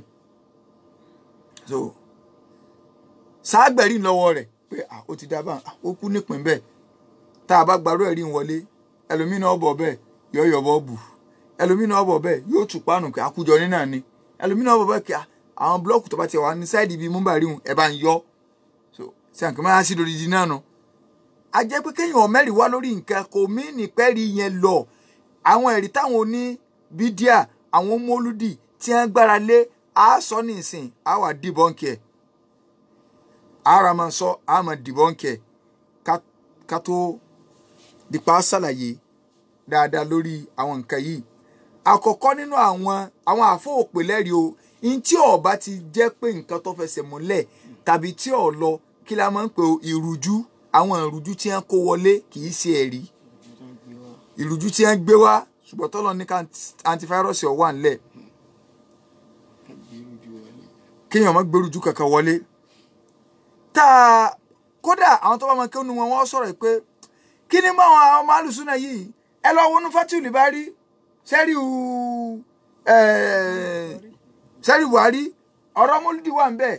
so sáàgbẹ̀rí lọ́wọ́ rẹ̀ pé ó ti dábàá ó kú nípìn bẹ́ẹ̀ tá a bá gbarú ẹ̀rí wọlé ẹlòmínà ọbọ̀ bẹ́ẹ̀ yóò yọ̀bọ̀ bù ẹlòmínà ọbọ̀ bẹ́ẹ̀ yóò tù pánù pé àkújọ ní náà ni ẹlòmínà ọbọ̀ bẹ́ẹ̀ kí àwọn búlọ́ọ̀kù tó bá ti wà ní sáìdì ibi múmbàrí hùn ẹ̀ bá ń yọ so sẹ́yìn kí máa sí lórí di náà nù. a jẹ́ pé kéèyàn mẹ́rìí wá lórí nǹkan kò mí nípẹ́rì yẹn lọ àwọn ẹ̀rí táwọn oní bídíà àwọn mólúdì tí wọ́n gbára lé àásọ ní ìsìn àwà dìbọ́ǹkì ẹ̀ ara máa sọ àmà dìbọ́ǹkì ẹ̀ ká tó dípa ṣàlàyé dáadáa lórí àwọn nǹkan yìí àkọ́kọ́ nínú àwọn àfọwọ́pẹ́ lẹ́rìí o in tí ó bá ti jẹ́ pé nǹkan tó fẹsẹ̀ múlẹ̀ tàbí tí ó lọ kí la máa ń pè ìrújú àwọn ìrújú tí wọ́n kó wọlé kì í ṣe ẹ̀rí ìrújú tí wọ́n gbé wá ṣùgbọ́n tọ́lọ́ ní ká antivirus ọ̀ wà ńlẹ̀ kéèyàn má gbérújú kankan wọlé tá a kódà àwọn tó bá máa kéwòn wọn wọ́n sọ̀rọ̀ pé kí ni mọ́ àwọn ọmọ alùsùnà yìí ẹ lọ wọnú fátìlì bá rí sẹ́rí buhari ọ̀rọ̀ mọ́lúdì wà ń bẹ̀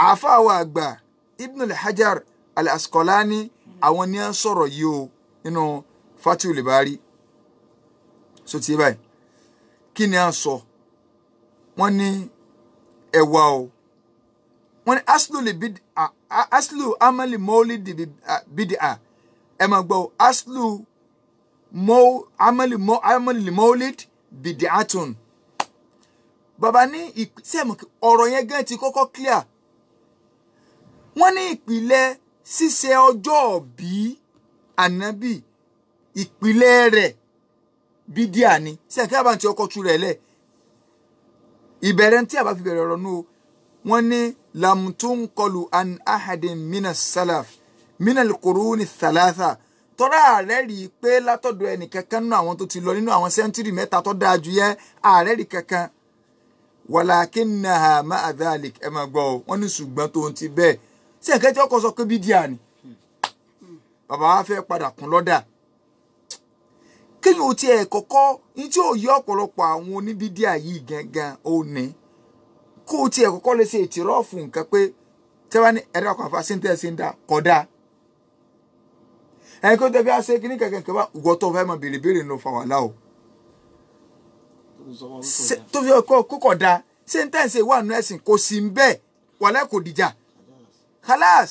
àáfàá wa àgbà ibn al-hajar al-asqalani àwọn ni à ń sọ̀rọ̀ yìí o nínú fátìlì bá rí so ti báyìí kí ni à ń sọ wọ́n ní ẹ̀wà o wọ́n ní aslu amali mọ́lídì bídíà ẹ máa gbọ́ aslu amali mọ́lídì bídíàtún bàbá ní sẹ́mu ọ̀rọ̀ yẹn gan ti kọ́kọ́ clear wọ́n ní ìpìlẹ̀ ṣíṣe ọjọ́ bí ànábì ìpìlẹ̀ rẹ̀ bídíà ni sẹ́kí àbáǹtí ọkọ̀ tú rẹ̀ lẹ̀ ìbẹ̀rẹ̀ tí a bá fi bẹ̀rẹ̀ ọ̀rọ̀ nù wọ́n ní lamtunkọlu an ahadin mina salaf mina al-quruni thalatha tọ́ra ààrẹ rí i pé látọ̀dọ̀ ẹnì kankan nínú àwọn tó ti lọ nínú àwọn sẹ́ńtúrì mẹ́ta tó dáa jù yẹn ààrẹ rí kankan walakinnaha ma'a dhalik ẹ máa gbọ́ ọ wọ́n ní ṣùgbọ́n tó ń ti bẹ́ẹ̀ sí ẹ̀kẹ́ tí ọkọ̀ sọ pé bídíà ni bàbá wa fẹ́ padà kún lọ́dà kéèyàn ò tiẹ̀ kọ́kọ́ ní tí ò yí ọ̀pọ̀lọpọ̀ àwọn oníbídíà yìí gangan ó ní kó o tiẹ̀ kọ́kọ́ lè ṣe ìtìrọ́ọ̀fù nǹkan pé tẹ́wá ní ẹ̀rọ kan àfa síntẹ́ sí ń dá kọ́dá ẹ kó tẹbi àṣẹ kíní kẹkẹ wá ìwọ tó fẹ́ mọ béèrè nù fa wàhálà o tó fi kókò da ṣé n tẹ̀sí wà nù ẹ̀sìn kò sí ń bẹ́ẹ̀ wàhálà kò dìjà khalas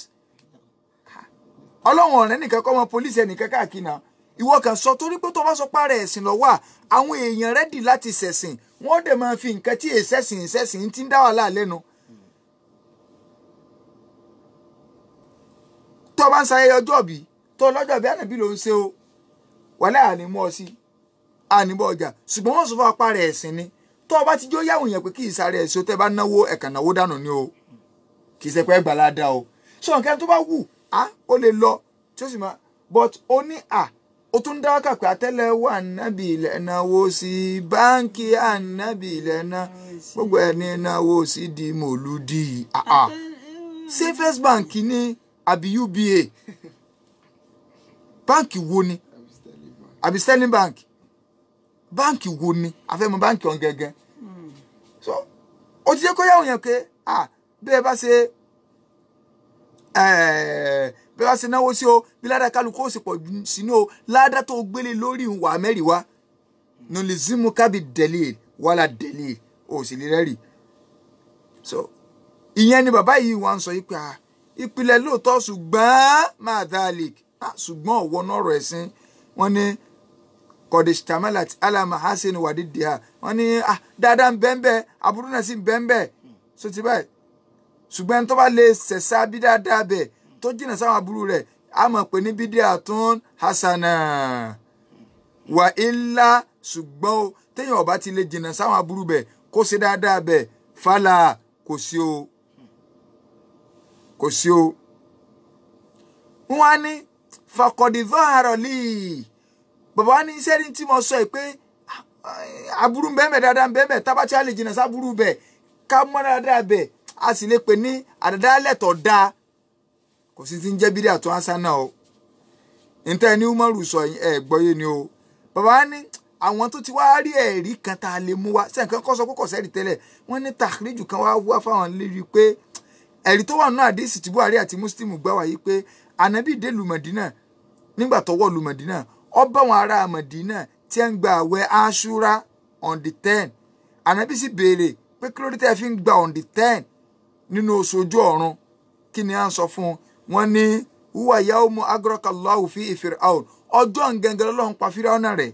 ọlọ́run ọ̀rẹ́ nìkan kọ́ mọ pólísì ẹnìkan káàkiri náà ìwọ kan sọ torí pé tó bá sọ pààrọ̀ ẹ̀sìn lọ wà àwọn èèyàn rẹ́dì láti ṣẹ̀sìn wọ́n dẹ̀ máa fi nǹkan tí ìṣẹ̀sìn ti ń dá wàhálà lẹ́nu. tó bá ń sayẹ ọjọ́ bí tó lọ́jọ́ bí ànàbí ló ń ṣe o wàhálà ànímọ́ ọ sí àníbọ̀ ọjà ṣùgbọ́n wọ́n sọ fún apààrọ̀ ẹ̀sìn ni tó bá ti jó yàwó yẹn pé kí ìsàrẹ̀ ẹ̀sìn tẹ́ bá náwó ẹ̀kàn náwó dànù ni o kì í ṣe pé gbàládà o ṣé nǹkan tó bá wù ó lè lọ tí ó sì máa but ó ní ó tún dá wákà pé àtẹ́lẹwọ́ ànábì ilẹ̀ náwó sí báńkì ànábì ilẹ̀ náà gbogbo ẹni náwó sí di mòlúdì ṣé First Bank ní àbí UBA báńkì wo ni àbí Sterling Bank báńkì wo ni àfẹ́mọ̀ báńkì ọ̀hún gẹ́gẹ́ so ó ti jẹ́ kó yàwó yẹn pé bí ẹ bá ṣe náwó sí o bí ládàá kálukú ó sì pọ̀ sínú o ládàá tó gbélé lórí ìwà mẹ́rin wá nùlìzímù kábì dẹ̀lì wàhálà dẹ̀lì ó sì lè rẹ́rì so ìyẹn ni bàbá yìí wọ́n sọ yìí pé ìpìlẹ̀ lóòótọ́ ṣùgbọ́n máa dálé ṣùgbọ́n ọ̀wọ́ náà rọ̀ ẹ̀sìn wọ́n ní kọ̀dìṣtàmẹ́lá alama hasan wàdídìá wọ́n ní dáadáa ń bẹ́ẹ̀ aburú náà sì ń bẹ́ẹ̀ so ti báyìí ṣùgbọ́n tó bá lè ṣẹ̀ṣà bí dáadáa bẹ̀ tó jìnnà sáwọn aburú rẹ̀ a mọ̀ pé ní bídíà tún hasana wà ilá ṣùgbọ́n o téèyàn ọba ti lè jìnnà sáwọn aburú bẹ̀ kó ṣe dáadáa bẹ̀ fàlà kò sí o wọ́n á ní fakọ̀dìvọ́ àròlì bàbá wa ní iṣẹ́ ní tí mo sọ pé aburú bẹ́ẹ̀ dáadáa bẹ́ẹ̀ tábàtí a lè jìnnà sáburú bẹ̀ ká mọ́ dáadáa bẹ̀ a sì lè pè ní àdádálẹ̀ tó dáa kò sí ti ń jẹ́ bídíà tó ásá náà o níta ẹni Umaru sọ gbọ́yé ni o bàbá wa ní àwọn tó ti wá rí ẹ̀rí kan tá a lè mú wa sẹ́ǹkan kọ́ sọ pé kò sẹ́rì tẹ́lẹ̀ wọ́n ní tàkìrìjù kan wá fáwọn lérí pé ẹ̀rí tó wà nínú àdéhìsì tí Buhari àti Muslim gbà wáyé pé ànábì dé lu Mẹdínà nígbà tó wọ̀ lu Mẹdínà ó bá wọn ará Mẹdínà tí ń gba àwẹ̀ Àṣúrà on the 10 ànábì sì béèrè pé kí ló dé tẹ́ fi ń gba on the 10 nínú oṣù ojú ọ̀run kí ni à ń sọ fún wọn ní huwa yawmu agrakallahu fi Fir'aun ọjọ́ ngẹngẹrẹ lọ́n pa Fíráúnà rẹ̀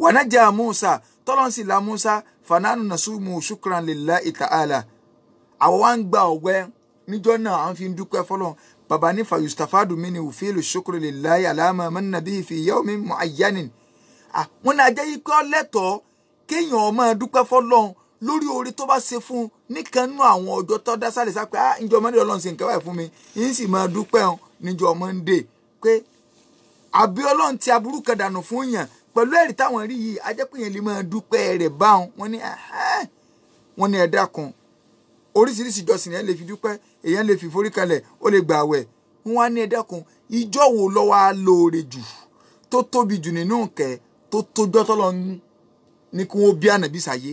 wa naja Musa tọ́lọ́n sì la Musa fananu nasumu shukran lillahi ta'ala àwọn wa ń gba ọ̀wẹ́ níjọ́ náà à ń fi dúpẹ́ fọlọ́n bàbá ní fayustafadu mini ufilu shukru lillahi alama manna bihi fi yawmin mu'ayyanin wọn náà jẹ́ yí pé ọ lẹ́tọ̀ọ́ kéèyàn máa dúpẹ́ fọlọ́n lórí orí tó bá ṣe fún nìkan nú àwọn ọjọ́ tó dá sálẹ̀ sá pé ǹjọ́ Monday Ọlọ́run ṣe nǹkan báyìí fún mi yìí sì máa dúpẹ́ níjọ́ Monday pé àbí Ọlọ́run ti aburú kan dànù fún yàn pẹ̀lú ẹ̀rí táwọn rí yìí ajẹ́pẹ̀yìn lè máa dúpẹ́ rẹ̀ báwọn wọ́n ní ẹ dákun oríṣiríṣi ìjọsìn yẹn lè fi dúpẹ́ èèyàn lè fi forí kalẹ̀ ó lè gbà àwẹ̀ wọ́n á ní ẹ dákun ìjọ wo ló wà lóore jù tó tóbi jù nínú kẹ́ tó tójọ́ tọ́lọ́run ní kí wọ́n bí ànàbí sàyé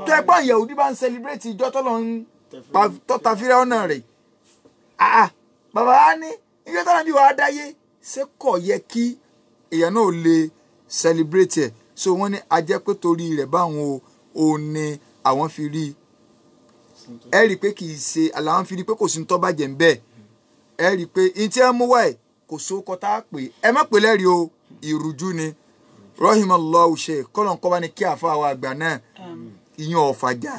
tó ẹgbọ́n Yahudi bá ń sẹlẹ̀bírẹ́tì ìjọ tọ́lọ́run tọ́ta Fíráúnà rẹ̀ bàbá wa ní ìjọ tọ́lọ́run bí wàá dáyé ṣé kò yẹ kí èèyàn náà lè sẹlẹ̀bírẹ́tì ẹ̀ so wọ́n ní ajẹ́ pé torí rẹ̀ báwọn ò ní àwọn fi rí ẹ rí i pé kì í ṣe àlàáfíà fi rí i pé kò sí ní tó bàjẹ́ ń bẹ́ẹ̀ ẹ rí i pé ìtí ẹ mú wá ẹ̀ kò sóko tá a pè ẹ má pè lẹ́rìí o ìrújú ni rahimallahu sheikh kọ́lọ̀ kọ́ bá ní kí àfa àwọn àgbà náà ìyẹn ọ̀fàjà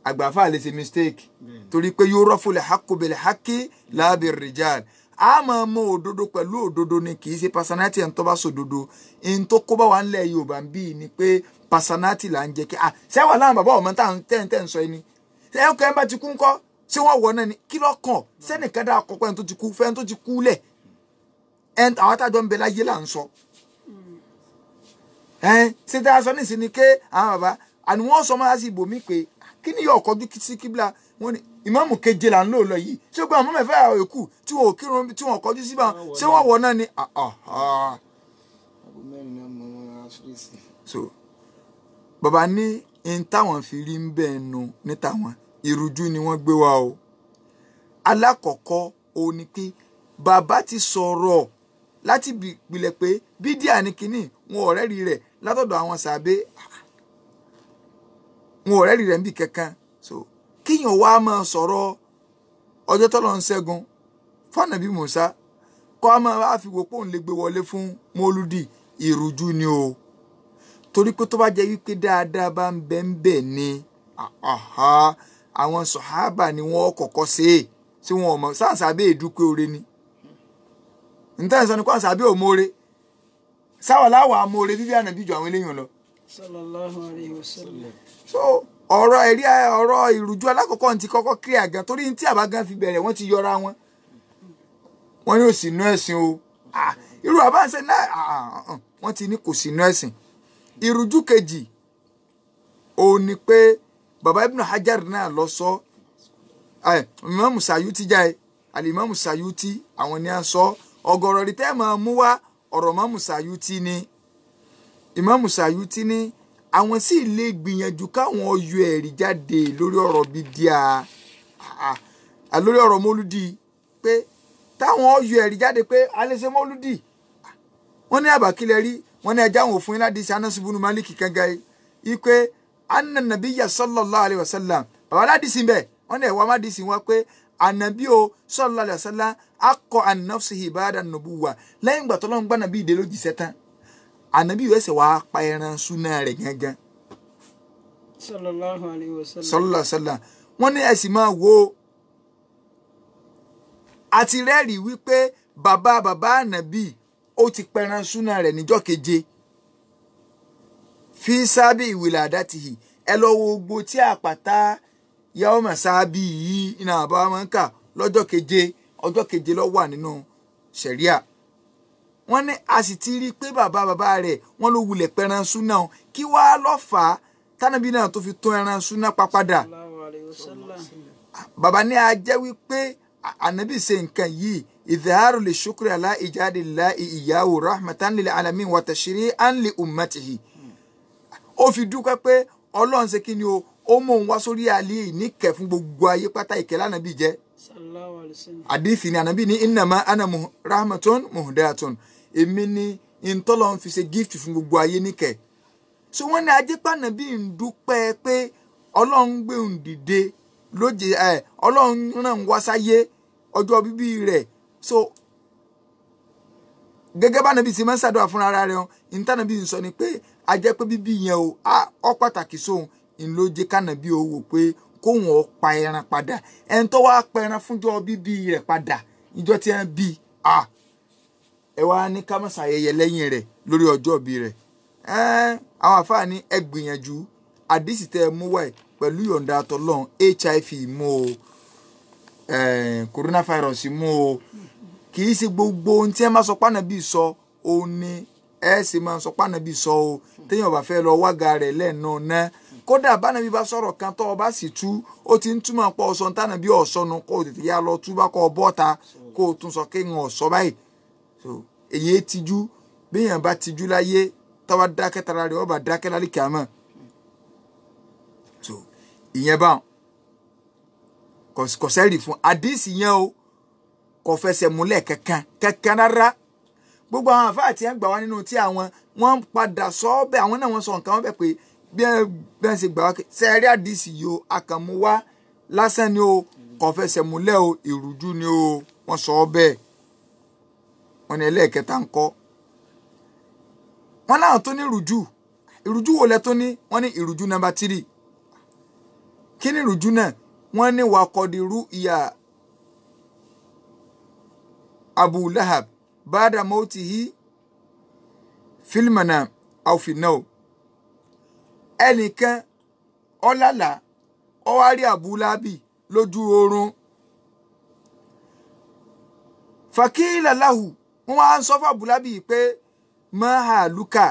àgbàfà lè ṣe mistake torí pé yurafu l-haqqu bil-haqqi la bir-rijal a máa mọ òdodo pẹ̀lú òdodo ni kì í ṣe personality ẹ̀ ń tó bá sòdodo ẹni tó kó bá wà ń lẹ̀ Yorùbá ń bí ni pé personality là ń jẹ́ kí sẹ́wọ̀n láwọn bàbá ọmọ tẹ́ ń sọ ẹni ẹ̀yọ́ kẹ́ ẹ bá ti kú ńkọ́ ṣé wọ́n wọ̀ náà ni kí ló kàn sẹ́nìkan dá àkọ́kọ́ ẹni tó ti kú fẹ́ni tó ti kú lẹ̀ àwọn àtàjọ ń bẹ láyé là ń sọ ṣé tí a sọ nísìn ni ké àwọn bàbá àni wọ́n sọ máa sí ibòmí pé kí ni yóò kọjú sí kíbla wọn ni ìmáàmù keje là ń lò lọ yìí ṣé gbọ́n àwọn mẹ́fẹ́ àwọn èkú tí wọn ò kírun tí wọn kọjú sí bá wọn ṣé wọ́n wọ̀ náà ni. so bàbá ní n táwọn fi rí ń bẹ́ẹ̀ nu níta wọn ìrújú ni wọ́n gbé wa o alákọ̀ọ́kọ́ o ní pé bàbá ti sọ̀rọ̀ láti bilẹ̀ pé bídíà ní kínní wọn ọ̀rẹ́ rí rẹ̀ látọ̀dọ̀ àwọn sàbẹ wọn ọ̀rẹ́ rí rẹ̀ níbi kankan so kíyàn wá máa sọ̀rọ̀ ọjọ́ tọ́lọ́ ń ṣẹ́gun fànàbí Mùsá kọ́ a máa wá fi wò pé òun lè gbé wọlé fún mọ́lúdì ìrújú ni o torí pé tó bá jẹ́ wípé dáadáa bá ń bẹ ni àwọn sọ̀hábà ni wọ́n kọ́kọ́ ṣe é tí wọn ò mọ̀ sáǹsàbẹ́ èdúpẹ́ oore ni nítorí sọ ni kó àǹsàbẹ́ òmóore sáwà láwà amóore bíbí ànàbí ju àwọn eléyàn lọ. sallallahu alayhi wa sallam. so ọ̀rọ̀ ẹ̀rí ọ̀rọ̀ ìrújú alákọ̀ọ́kọ́ ti kọ́kọ́ clear gan torí tí àbá gan fi bẹ̀rẹ̀ wọ́n ti yọra wọn wọ́n ní ò sí inú ẹ̀sìn o irú àbáǹsẹ̀ náà wọ́n ti ní kò sí inú ẹ̀sìn. ìrújú kejì òun ni pé bàbá Ibn Hajar náà lọ sọ Imam Sayuti jáde Al-Imam Sayuti àwọn ni a sọ ọ̀gọ̀rọ̀ rí tẹ́ máa mú wá ọ̀rọ̀ Imam Sayuti ni Imam Sayuti ni àwọn sì lè gbìyànjú káwọn yọ ẹ̀rí jáde lórí ọ̀rọ̀ bídíà lórí ọ̀rọ̀ mọ́lúdì pé táwọn yọ ẹ̀rí jáde pé a lè ṣe mọ́lúdì wọ́n ní àbákílẹ̀ rí wọ́n ní ẹja àwọn òfin láti ṣe Anas ibn Malik kankan yìí pé anna nabiyya sallallahu alayhi wa sallam bàbá aládìsí bẹ́ẹ̀ wọ́n ní ẹ̀wọ́ amádìsí wọn pé ànàbí o sallallahu alayhi wa sallam akọ an nafsihi ba'da nubuwwa lẹ́yìn ìgbà tó lọ́n gbá nàbí ìdè lójíṣẹ́ tán ànàbí yóò ẹsẹ̀ wàá pa ẹran súná rẹ̀ gángan sallallahu alayhi wa sallam. sallallahu alayhi wa sallam wọ́n ní ẹ̀sìn máa wo àti rẹ́ẹ̀rí wípé bàbá ànàbí ó ti pẹran súná rẹ̀ níjọ́ keje fi sábì ìwìlà àdátìhì ẹ lọ wo gbogbo tí àpáta yawma sábì yìí iná àbá máa ń kà lọ́jọ́ keje ọjọ́ keje ló wà nínú ṣẹ̀ríà wọ́n ní a sì ti rí i pé bàbá rẹ̀ wọ́n ló wulẹ̀ pẹran súná kí wàá lọ́ fà á tánàbí náà tó fi tó ẹran súná pa padà bàbá ní a jẹ́ wípé ànábì ṣe nǹkan yìí ìdhàrù lè ṣukri àlá ìjáde lá ìyàwó rahmatan lil alamin wa tashri'an li ummatihi ó fi dúpẹ́ pé ọlọ́run ṣe kí ni o ó mú òun wá sórí àlè ìníkẹ́ fún gbogbo ayé pátá ìkẹ́ lánàbí jẹ́ àdìsí ni ànábì ní innama ana rahmatun muhdatun èmi ni ìntọ́lọ́run fi ṣe gift fún gbogbo ayé níkẹ́ so wọ́n ní ajé pànàbí ń dúpẹ́ pé ọlọ́run gbé òun dìde lóje ọlọ́run ràn wá sáyé ọjọ́ bíbí rẹ̀ so gẹ́gẹ́ bá nàbí ti máa ń ṣàdúrà fúnra rẹ̀ hàn ìtànàbí ń sọ ni pé a jẹ́ pé bíbí yẹn ó pàtàkì sóhun ń ló jẹ́ kànàbí ó wò pé kóhun ó pa ẹran padà ẹni tó wá pa ẹran fúnjọ́ bíbí rẹ̀ padà ìjọ tí wọ́n bí ẹ wá ní ká má ṣàyẹyẹ lẹ́yìn rẹ̀ lórí ọjọ́ bí rẹ̀ àwọn àfáà ní ẹ gbìyànjú àdìsí tẹ́ ẹ mú wáyé pẹ̀lú yọ̀ǹda àtọ̀lọ́run HIV mú o coronavirus mú o kì í ṣe gbogbo ohun tí ẹ máa sọ pànàbí sọ òun ni ẹ sì máa sọ pànàbí sọ o téèyàn bá fẹ́ lọ wága rẹ̀ lẹ́ẹ̀nà ná kódà bánàbí bá sọ̀rọ̀ kan tó o bá sì tú ó ti ń túmọ̀ pọ̀ ọ̀sán tánàbí ọ̀sọ́nu kó o tètè yá lọ tú bá kọ́ ọ bọ́ta kó o tún sọ kí n ọ̀sọ́ báyìí so èyí tijú béèyàn bá tijú láyé tọ́wọ́ dákẹ́ tara rẹ̀ ọba dákẹ́ lálẹ́ kìámọ̀ so ìyẹn báwọn kò sẹ́rì fún àdìsí yẹn o kò fẹsẹ̀ múlẹ̀ kankan rárá gbogbo àwọn àfáà tí wọ́n gbà wá nínú tí àwọn wọ́n padà sọ ọ́ bẹ́ẹ̀ àwọn náà wọ́n sọ nǹkan wọn bẹ́ẹ̀ pé bí wọ́n ṣe gbà wá sẹ́ẹ̀rí àdìsí yìí o àkànmú wá lásán ni o kò fẹsẹ̀ múlẹ̀ o ìrújú ni o wọ́n sọ ọ́ bẹ́ẹ̀ wọ́n ní ẹlẹ́ẹ̀kẹta ń kọ́ wọ́n láwọn tó ní ìrújú wo lẹ tó ní wọ́n ní ìrújú nọ́mbà 3 kí ni ìrújú náà wọ́n ní wàkọ̀dìrú ìyá Abu Lahab bada mautihi filmana aufinau ẹnìkan ọlálà ọwárí Abu Lahabi lójú oorun fakila lahu wọ́n wá ń sọ fún Abu Lahabi pé maha luka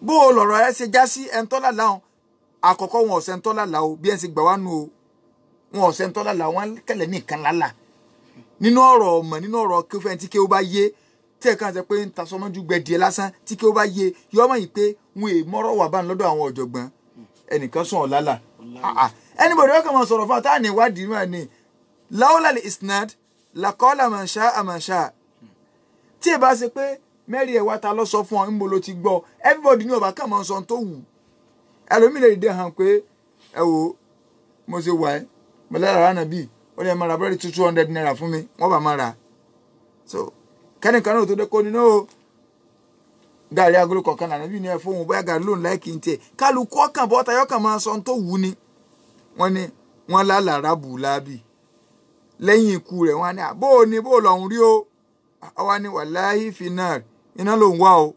bó o lọ̀rọ̀ ẹ ṣe já sí ẹ̀ńtọ́lá láwọn àkọ́kọ́ wọn ọ̀sẹ̀ ńtọ́lá là o bí ẹ ṣe gbà wá nù o wọn ọ̀sẹ̀ ńtọ́lá là wọn kẹlẹ̀ ní ìkan lálà nínú ọ̀rọ̀ ọmọ nínú ọ̀rọ̀ kí ó fẹ́ tí kí ó bá yé tí ẹ̀ka ṣe pé ń ta sọmọ́jú gbẹ̀dìẹ lásán tí kí ó bá yé yọ ọmọ yìí pé wọn è mọ́rọ̀ wà bá ń lọ́dọ̀ àwọn ọ̀jọ̀gbọ́n ẹnìkan sùn ọ̀ lálà anybody ọkàn máa sọ̀rọ̀ fún àtàwọn ìwádìí náà ni láwùlà lè isnad laqala man sha'a man sha'a tí ẹ bá ṣe pé mẹ́rin ẹ̀wá ta lọ sọ fún ọ níbo ló ti gbọ́ everybody ní ọba kàn máa sọ tó wù ẹlòmíì lè dé hàn pé ẹ wò mo ṣe wà ẹ́ mo lẹ́ra rà nàbí ó lè máa ra búrẹ́dì 200 naira fún mi wọ́n bá máa rà so kẹ́nìkan náà tó dé kó nínú o gàrí agolo kọ̀ọ̀kan lànà bí ní ẹ fóun bóyá gàrí lóun láìkí n tiẹ̀ kálukú ọkàn bọ́ta yọkàn máa sọ tó wù ni wọ́n ní wọ́n lálàrá bù lábì lẹ́yìn ikú rẹ̀ wọ́n á ní bó lọ́hùn rí o àwa ni wàláhì finar iná ló ń wá o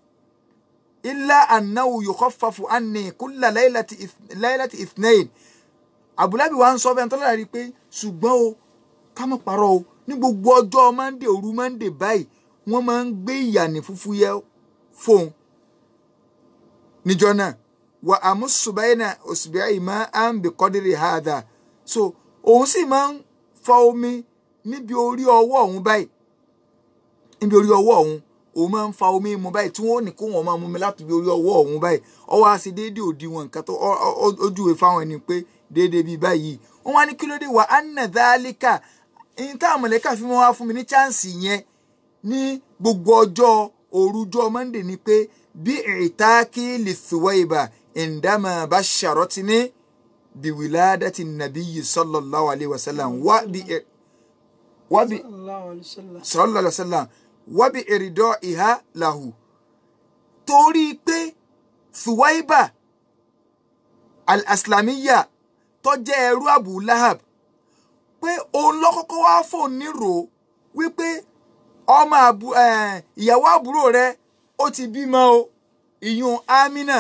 illa annahu yukhaffafu anni kulla laylati ithnain Abulabi wa ń sọ fẹ́ tó lára rí pé ṣùgbọ́n o ká mọ̀ parọ́ o ní gbogbo ọjọ́ mọ́ndé òru mọ́ndé báyìí wọ́n máa ń gbé ìyànní fúfú yẹ fóun níjọ́ náà wà àmúṣùbáyìnà òṣùbíà máa ń bi qadri hadha so òun sì máa ń fa omi níbi orí ọwọ́ òun báyìí níbi orí ọwọ́ òun máa ń fa omi mu báyìí tí wọ́n ní kó wọ́n máa mú mi láti bí orí ọwọ́ òun báyìí ọwọ́ á sì déédéé òdiwọ̀n nǹkan tó ojúwe fáwọn ẹni pé déédéé bíi báyìí wọ́n wá ní kí ló dé wà anna dhalika ní táwọn mọ̀lẹ́kà fi wọ́n wá fún mi ní chánsì yẹn ní gbogbo ọjọ́ òrujọ́ Monday ni pé bí ìtàkì li Thuwayba indama basharatni bi wiladati nabiyyi sallallahu alayhi wa sallam sallallahu alayhi wa sallam wabi eridọ ìhá lahu torí pé Thuwayba al-Aslamiyya tó jẹ́ ẹrú Abu Lahab pé òun lọ́kọ́kọ́ wá fóun nírò wípé ọmọ ìyàwó àbúrò rẹ̀ ó ti bímọ o ìyún Amina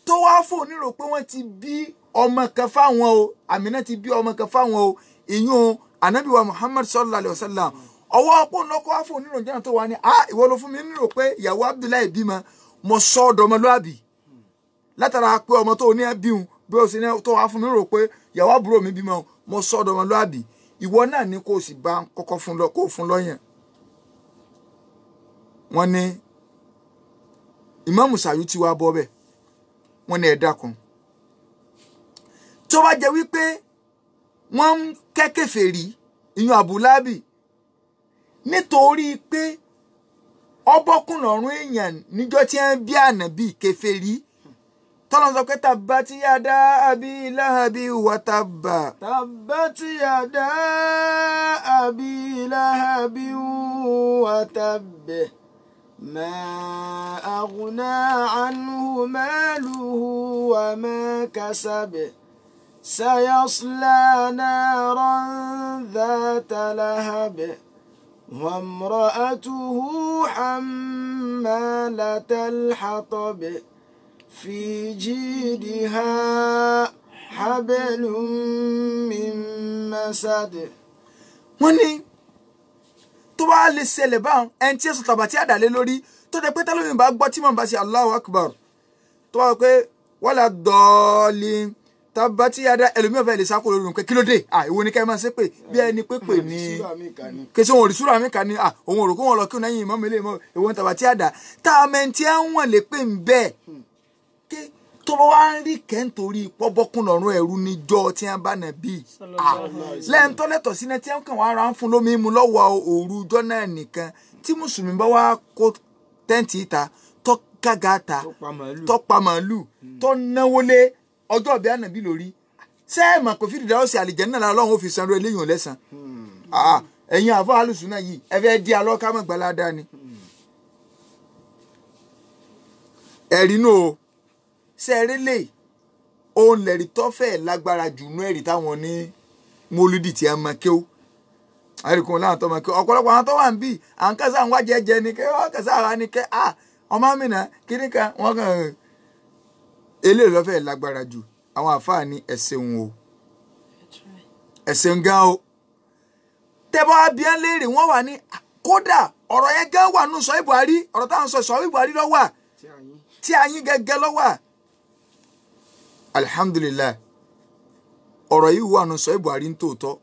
tó wá fóun nírò pé wọ́n ti bí ọmọ kan fáwọn o Amina ti bí ọmọ kan fáwọn o ìyún Ànábì wa Muhammad sallallahu alayhi wa sallam ọwọ́ ọpọ́ lọ́kọ́ wá fún onírò jẹ́nà tó wà ní ìwọ ló fún mi nírò pé ìyàwó Abdullahi bímọ mo sọ ọ̀dọ̀ ọmọlúàbí látara pé ọmọ tó ní ẹbíhun bí ó sì ní tó wá fún mi rò pé ìyàwó àbúrò mi bímọ mo sọ ọ̀dọ̀ ọmọlúàbí ìwọ náà ní kó o sì bá kọ́kọ́ fún lọ́yàn. wọ́n ní Ìmáàmù Sàyútì wá bọ́ bẹ́ẹ̀ wọ́n ní ẹ dákun tó bá jẹ́ wípé wọ́n ń kẹ́kẹ̀fẹ̀ rí ìyún Abulabi nítorí pé ọbọ̀kùn lọ́rùn èèyàn níjọ́ tí wọ́n bí Ànábì kèfèrí tọ́lọ́ sọ pé tabbati yada abi lahabi wa tabba. tabbati yada abi lahabi wa tabba ma aghna anhu maluhu wa ma kasab sayasla naran dhata lahab. وامرأته حمالة الحطب في جيدها حبل من مسد. wọ́n ní tó bá lè ṣẹlẹ̀ báwọn ẹni tí ẹ̀sùn tàbátí àdàlẹ́ lórí tó jẹ́ pé tẹ́lómi bá gbọ́ tí mò ń bá ṣe Allahu Akbar tó bá wọ pé wala dọ́ọ̀lì tabbati yada ẹlòmí ọ̀fẹ́ lè sáko lórí nǹkan kí ló dé ìwọ ni ká ẹ máa ṣe pé bí ẹni pépè ní kèsì wọn ò rí súra mi kà ní òun ò rò kó wọn lọ kí wọn náyìn ìmọ̀ mẹ́lẹ̀ mọ́ ìwọ ní tabbati yada tá a mẹ́ntì ẹ̀ ń wọ̀n lè pè ń bẹ́ẹ̀ ké tó bá wá ń rí kẹ́ńtorí pọ́bọ́kùn lọ́rùn ẹ̀rú níjọ́ tí wọ́n bá nà bí lẹ́ńtọ́ lẹ́tọ̀ sí náà tí wọ́n kàn wá ra ń fún lómi mu lọ́wọ́ òru ọjọ́ náà nìkan tí mùsùlùmí bá wá kó tẹ́ǹtì ìta tó gágá ta tó pa màálù tó náwó lé ọjọ́ ọ̀bẹ Ànábì lórí ṣé ẹ mọ̀ pé fídíò ọ̀sẹ̀ àlìjẹ́nnà náà Ọlọ́run ó fi sanwó eléyìí lẹ́sàn ẹ̀yin àfọ́ alùsùn náà yìí ẹ fẹ́ di alọ́kámọ̀ gbalada ni. ẹ̀rí nù o ṣe eré lè òun lẹ̀rí tọ́fẹ̀ lágbára jù nú ẹ̀rí táwọn ní mólúdì tí a máa kéw àríkùn láwọn tó máa kéw ọ̀pọ̀lọpọ̀ àwọn tó wà ń bì à ń kásá àwọn jẹjẹ ni kẹ́ wọ́n kásá àwọn ni kẹ́ ọmọ mi náà kíní kan wọ́n kàn eléyìí lọ́fẹ̀ lágbára jù àwọn àfáà ní ẹ̀sìn o ẹ̀sìn gan o tẹ́bọ̀ abíyá léèrè wọ́n wà ní kódà ọ̀rọ̀ yẹn gan wà nù sọ Buhari ọ̀rọ̀ táwọn sọ Buhari lọ́wọ́ tí a yín gẹ́gẹ́ lọ́wọ́ alhamdulillah ọ̀rọ̀ yìí wà nù sọ Buhari ń tòótọ́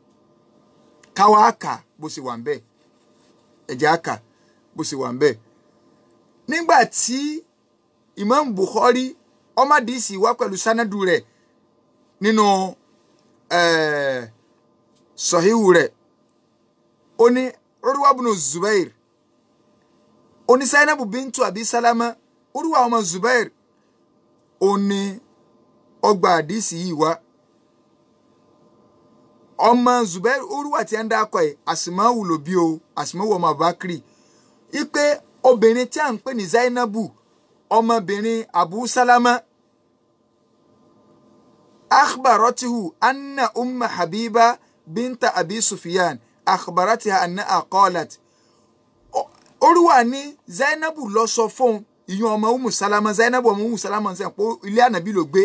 káwa àkà bó ṣe wà ń bẹ́ẹ̀ ẹ̀jẹ̀ àkà bó ṣe wà ń bẹ́ẹ̀ nígbà tí Imam Bukhari ọmọdéèsì wá pẹ̀lú sanadu rẹ̀ nínú sọ̀híhù rẹ̀ ó ní Urwa ibn Zubair oni Zainabu bintu Abi Salama Urwa ọmọ Zubair oni ọgbà àdìsí yìí wá ọmọ Zubair Urwa tí ń dákọ ẹ̀ Asma'u ló bí o Asma'u ọmọ Abakri ipe obìnrin tí a ń pè ní Zainabu ọmọbìnrin Abu Salama akhbaratihu anna umma Habiba binta Abi Sufyan akhbaratiha anna qalat Urwa ní Zainabu lọ sọ fún ìyún ọmọ Ummu Salama Zainabu ọmọ Ummu Salama ṣe pé ilé Ànábì ló gbé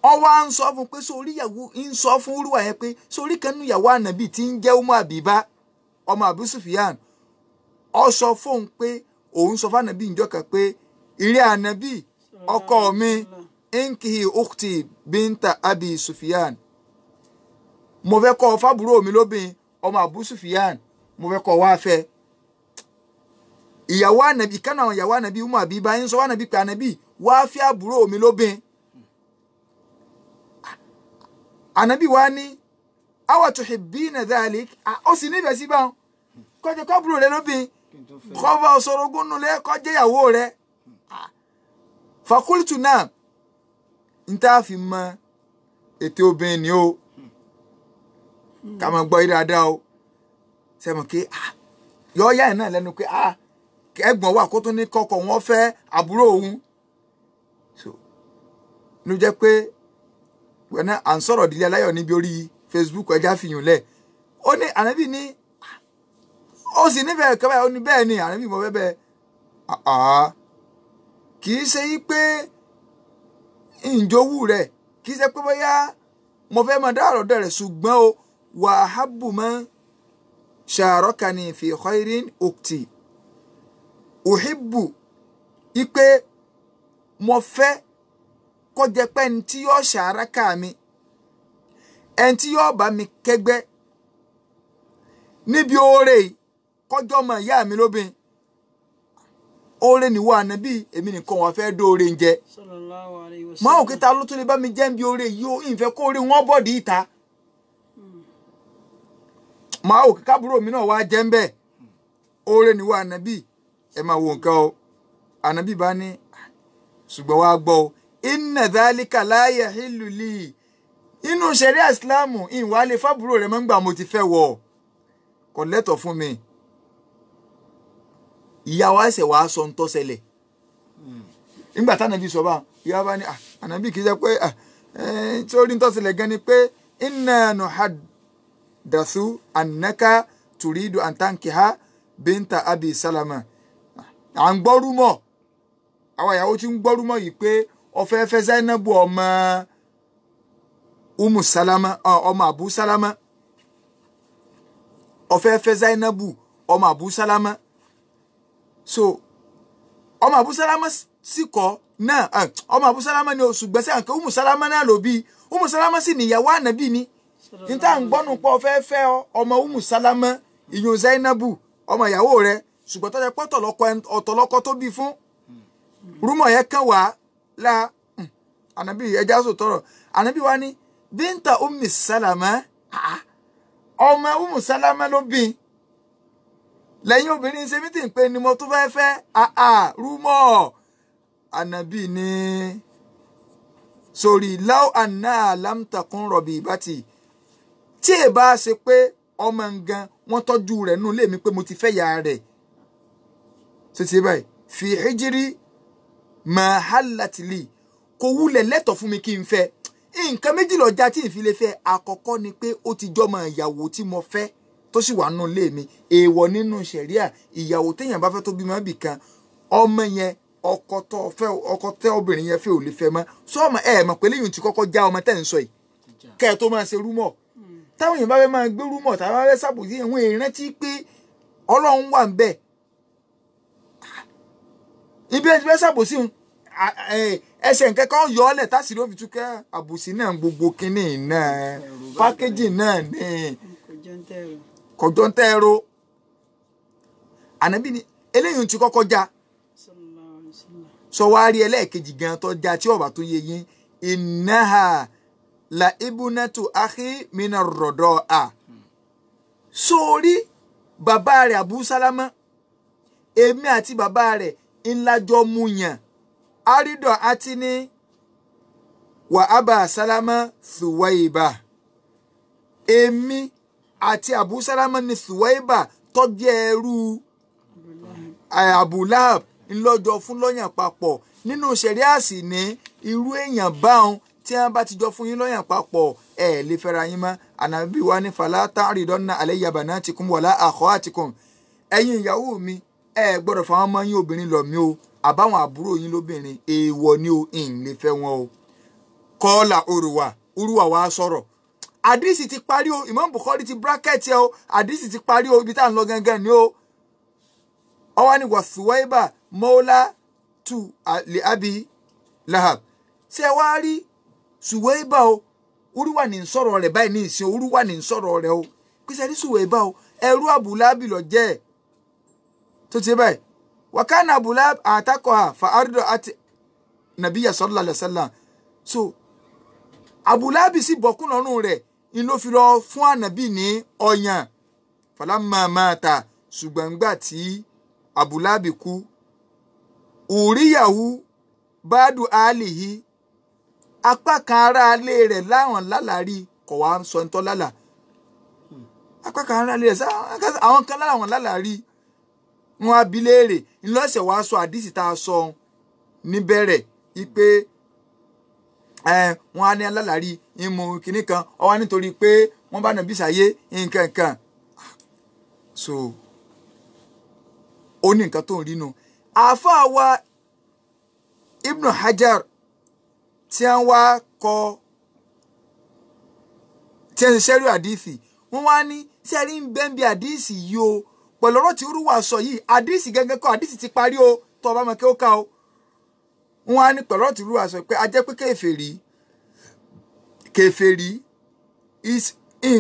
ó wá ń sọ fún pé sórí ìyàwó ń sọ fún Urwa yẹn pé sórí kan nínú ìyàwó Ànábì tí ń jẹ́ Ummu Habiba ọmọ Abu Sufyan ó sọ fún pé òun sọ fún Ànábì ńjọ́ kan pé ìrẹ́ Ànábì ọkọ mi inkihi ukhti binta Abi Sufyan mo fẹ́ kọ́ fábúrò mi lóbìn ọmọ Abu Sufyan mo fẹ́ kọ́ wá fẹ́ ìyàwó Ànábì kan náà ìyàwó Ànábì Ummu Habiba ń sọ Ànábì pé Ànábì wá fẹ́ àbúrò mi lóbìn Ànábì wá ní awa tuhibbina dhalik ó sì nífẹ̀ẹ́ sí báwọn kọjá kọ́bùrò rẹ lóbìn kọ́ba ọ̀sọ̀rọ̀gún nulẹ̀ kọjá ìyàwó rẹ fakultu náà n tá a fi mọ ètò obìnrin ni o ká máa gbọ́ yí dáadáa o sẹ́mi pé yọ ọ́yá ẹ̀ náà lẹ́nu pé ẹ̀gbọ́n wà kó tó ní kọ́kọ́ wọn fẹ́ àbúrò òun ló jẹ́ pé wẹ́nà à ń sọ̀rọ̀ ìdílé aláyọ̀ níbi orí Facebook ẹja fìyàn lẹ̀ ó ní Ànábì ní ó sì nífẹ̀ẹ́ kẹ́ báyìí ó ní bẹ́ẹ̀ ni Ànábì mo fẹ́ bẹ́ẹ̀ kì í ṣe yí pé ìjòwú rẹ̀ kì í ṣe pé bóyá mo fẹ́ máa dá ọ̀rọ̀ rẹ̀ ṣùgbọ́n o wàhábù máa ṣàrọ́kàní fi khairin ukti uhibbu ipe mo fẹ́ kó jẹ́ pé ẹni tí yóò ṣàrákà mi ẹni tí yóò bá mi kẹ́gbẹ́ níbi oore kọjọ́ ọmọ ìyá mi lóbìn oore ni wà Ànábì èmi nìkan wà fẹ́ dóore ń jẹ máa ò kíta ló tún lè bá mi jẹ́ ń bí oore yìí ó ìfẹ́ kó oore wọn bọ̀dì ìta máa ò kíkà búrò mi náà wá jẹ́ ń bẹ́ẹ̀ oore ni wà Ànábì ẹ máa wo nǹkan o Ànábì bá ní ṣùgbọ́n wá gbọ́ o inna dhalika la yahillu li inú ṣẹ̀ríà Ìsìláàmù ìwà lè fábúrò rẹ̀ mọ́ ń gbà mo ti fẹ́ wọ̀ kò lẹ́tọ̀ fún mi ìyá wa ṣẹ̀ wá sọ ń tó ṣẹlẹ̀ nígbà tí Ànábì sọ bá ìyá bá ní Ànábì kì í ṣe pé tí ó rí ń tó ṣẹlẹ̀ gan ni pé inna nuhaddathu annaka turidu an tankiha binta Abi Salama à ń gbọ́ rúmọ̀ àwọn ìyàwó tí ń gbọ́ rúmọ̀ yìí pé ó fẹ́ fẹ́ Zainabu ọmọ Ummu Salama ọmọ Abu Salama ó fẹ́ fẹ́ Zainabu ọmọ Abu Salama so ọmọ Abu Salama sì kọ́ náà ọmọ Abu Salama ni oṣù gbẹ́sẹ̀ àǹkẹ́ Ummu Salama náà ló bí Ummu Salama sì níyàwó Ànábì ni níta ń gbọ́nù pọ̀ fẹ́ fẹ́ ọmọ Ummu Salama ìyún Zainabu ọmọ ìyàwó rẹ̀ ṣùgbọ́n tó jẹ́ pé ọ̀tọ̀lọ́kọ tó bí fún rúmọ̀ yẹn kàn wá la Ànábì ẹja sọ tọrọ Ànábì wa ní bínta Ummi Salama ọmọ Ummu Salama ló bí lẹ́yìn obìnrin ṣe mítìn pé ni mo tún fẹ́ fẹ́ rúmọ̀ Ànábì ní sórí láw àná lámtàkùn rọ̀bì ìbátì tí ẹ bá ṣe pé ọmọ ngan wọ́n tọ́jú rẹ̀ nù lé mi pé mo ti fẹ́ ya rẹ̀ ṣe báyìí fi hijiri mahalatili kò wúlẹ̀ lẹ́tọ̀ fún mi kí n fẹ́ nǹkan méjì lọ́jà tí n fi lè fẹ́ àkọ́kọ́ ni pé ó ti jọmọ ìyàwó tí mo fẹ́ tó sì wà nù lé mi èèwọ̀ nínú ṣẹ̀ríà ìyàwó téèyàn bá fẹ́ tó bímọ bì kan ọmọ yẹn ọkọ tẹ obìnrin yẹn fẹ́ ò lè fẹ́ mọ́ sọ́ọ̀mọ̀ mọ̀ pé lẹ́yìn tí kọ́kọ́ já ọmọ tẹ́ ń sọ yìí kẹ́ ẹ tó máa ṣe rúmọ̀ táwọn èèyàn bá fẹ́ máa gbé rúmọ̀ táwọn bá fẹ́ ṣàbòsí àwọn èèyàn tí pé Ọlọ́run wà ń bẹ̀ ibi ẹ ti fẹ́ ṣàbòsí ẹsẹ̀ nǹkan kan yọ ọ́lẹ̀ tásìrí ó fi túkẹ́ àbòsí náà gbogbo kínní náà pákéjì náà ní kọjọ́ ń tẹ́ẹ̀rọ Ànábì ni eléyìí ti kọ́kọ́ já sọ wá rí ẹlẹ́ẹ̀kejì gan tó já tí ọba tó yẹ yín innaha la ibunatu akhi mina rọ̀dọ̀ a sórí bàbá rẹ̀ Abu Salama èmi àti bàbá rẹ̀ ńlájọ́ mú yàn àrídọ̀ àti ní wà Aba Salama Thuwaiba èmi àti Abu Salama ní Thuwaiba tó jẹ́ ẹrú Abu Lahab ńlọ́jọ́ fún lọ́yàn papọ̀ nínú ṣẹ̀ríàsì ní irú èèyàn báwọn tí wọ́n bá ti jọ fún yín lọ́yàn papọ̀ ẹ̀ lè fẹ́ra yín mọ́ ànábì wa ní fala ta'ridunna alayya banatikum wala akhawatikum ẹ̀yin ìyàwó mi ẹ gbọ́dọ̀ fáwọn ọmọ yín obìnrin lọ̀ mí o àbáwọn àbúrò yín lóbìnrin èèwọ̀ ni o ìn lè fẹ́ wọn o. kọ́ọ̀là Urwa wa sọ̀rọ̀ àdìsí ti parí o Imam Bukhari ti bracket ẹ o àdìsí ti parí o ibi tá à ń lọ gangan ni o. ọwọ́ ni wà Thuwaiba mọ́lá tu li Abi Lahab ṣé wá rí Thuwaiba o Urwa ní sọ̀rọ̀ rẹ̀ báyìí ní ìsìn Urwa ní sọ̀rọ̀ rẹ̀ o pèsè ní Thuwaiba o ẹrú Abu Lahab ló jẹ́ tó ti báyìí wakana Abu Lahab àtàkọ̀ha fa ardo àti Nabiyya sallallahu alaihi wasallam so Abu Lahab sì bọ́kún lọ́rùn rẹ̀ ń ló fi lọ fún ànàbì ní ọyàn falamma mata ṣùgbọ́n gbà tí Abu Lahab kú uriyahu badu alihi apá kan ará alé rẹ̀ láwọn lálàrí kọ̀ wá sọ ń tọ́ lálà apá kan ará alé rẹ̀ àwọn kan láwọn lálàrí wọn abi léèrè ńlọ́sẹ̀ wàá sọ àdìsí tá a sọ níbẹ̀rẹ̀ ipe wọn á ní alálàrí ìmú kìnnì kan ó wá nítorí pé wọ́n bá nàbí sàyé nǹkan kan so ó ní nǹkan tó ń rí nu. àáfàá wa Ibn Hajar tí wọ́n wá kọ tí wọ́n ṣe ṣẹ́rí àdìsí wọ́n wá ní sẹ́rí ń bẹ́ẹ̀ bí àdìsí yìí o pẹ̀lú ọ̀rọ̀ tí Urwa sọ yìí àdìsí gẹ́gẹ́ kọ́ àdìsí ti parí o tó ọba mọ̀ kí ó ká o. wọ́n á ní pẹ̀lú ọ̀rọ̀ tí Urwa sọ pé a jẹ́ pé kèfèrí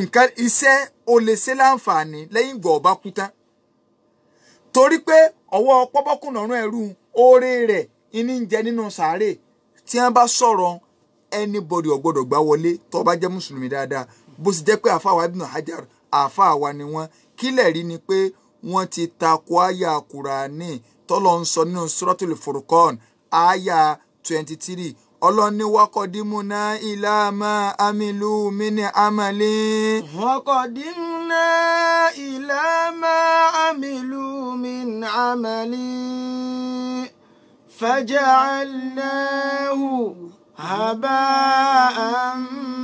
nǹkan iṣẹ́ o lè ṣe láǹfààní lẹ́yìn ìgbà ọba kú tán torí pé ọwọ́ pọ́bọ́kùnà ọ̀run ẹ̀rú oore rẹ̀ ìní ń jẹ nínú sàárè tí wọ́n bá sọ̀rọ̀ anybody ò gbọ́dọ̀ gbá wọlé tó bá jẹ́ mùsùlùmí dáadáa bó sì jẹ́ pé àfáà wa Ibn Hajar àfáà wa ni wọ́n kílẹ̀ rí ni pé wọ́n ti takò àyà Kùránì tọ́lọ́ ń sọ nínú Suratul Furqan àyà 23 ọlọ́ni waqadimna ila ma amilu min amali. waqadimna ila ma amilu min amali faja'alnahu haba'an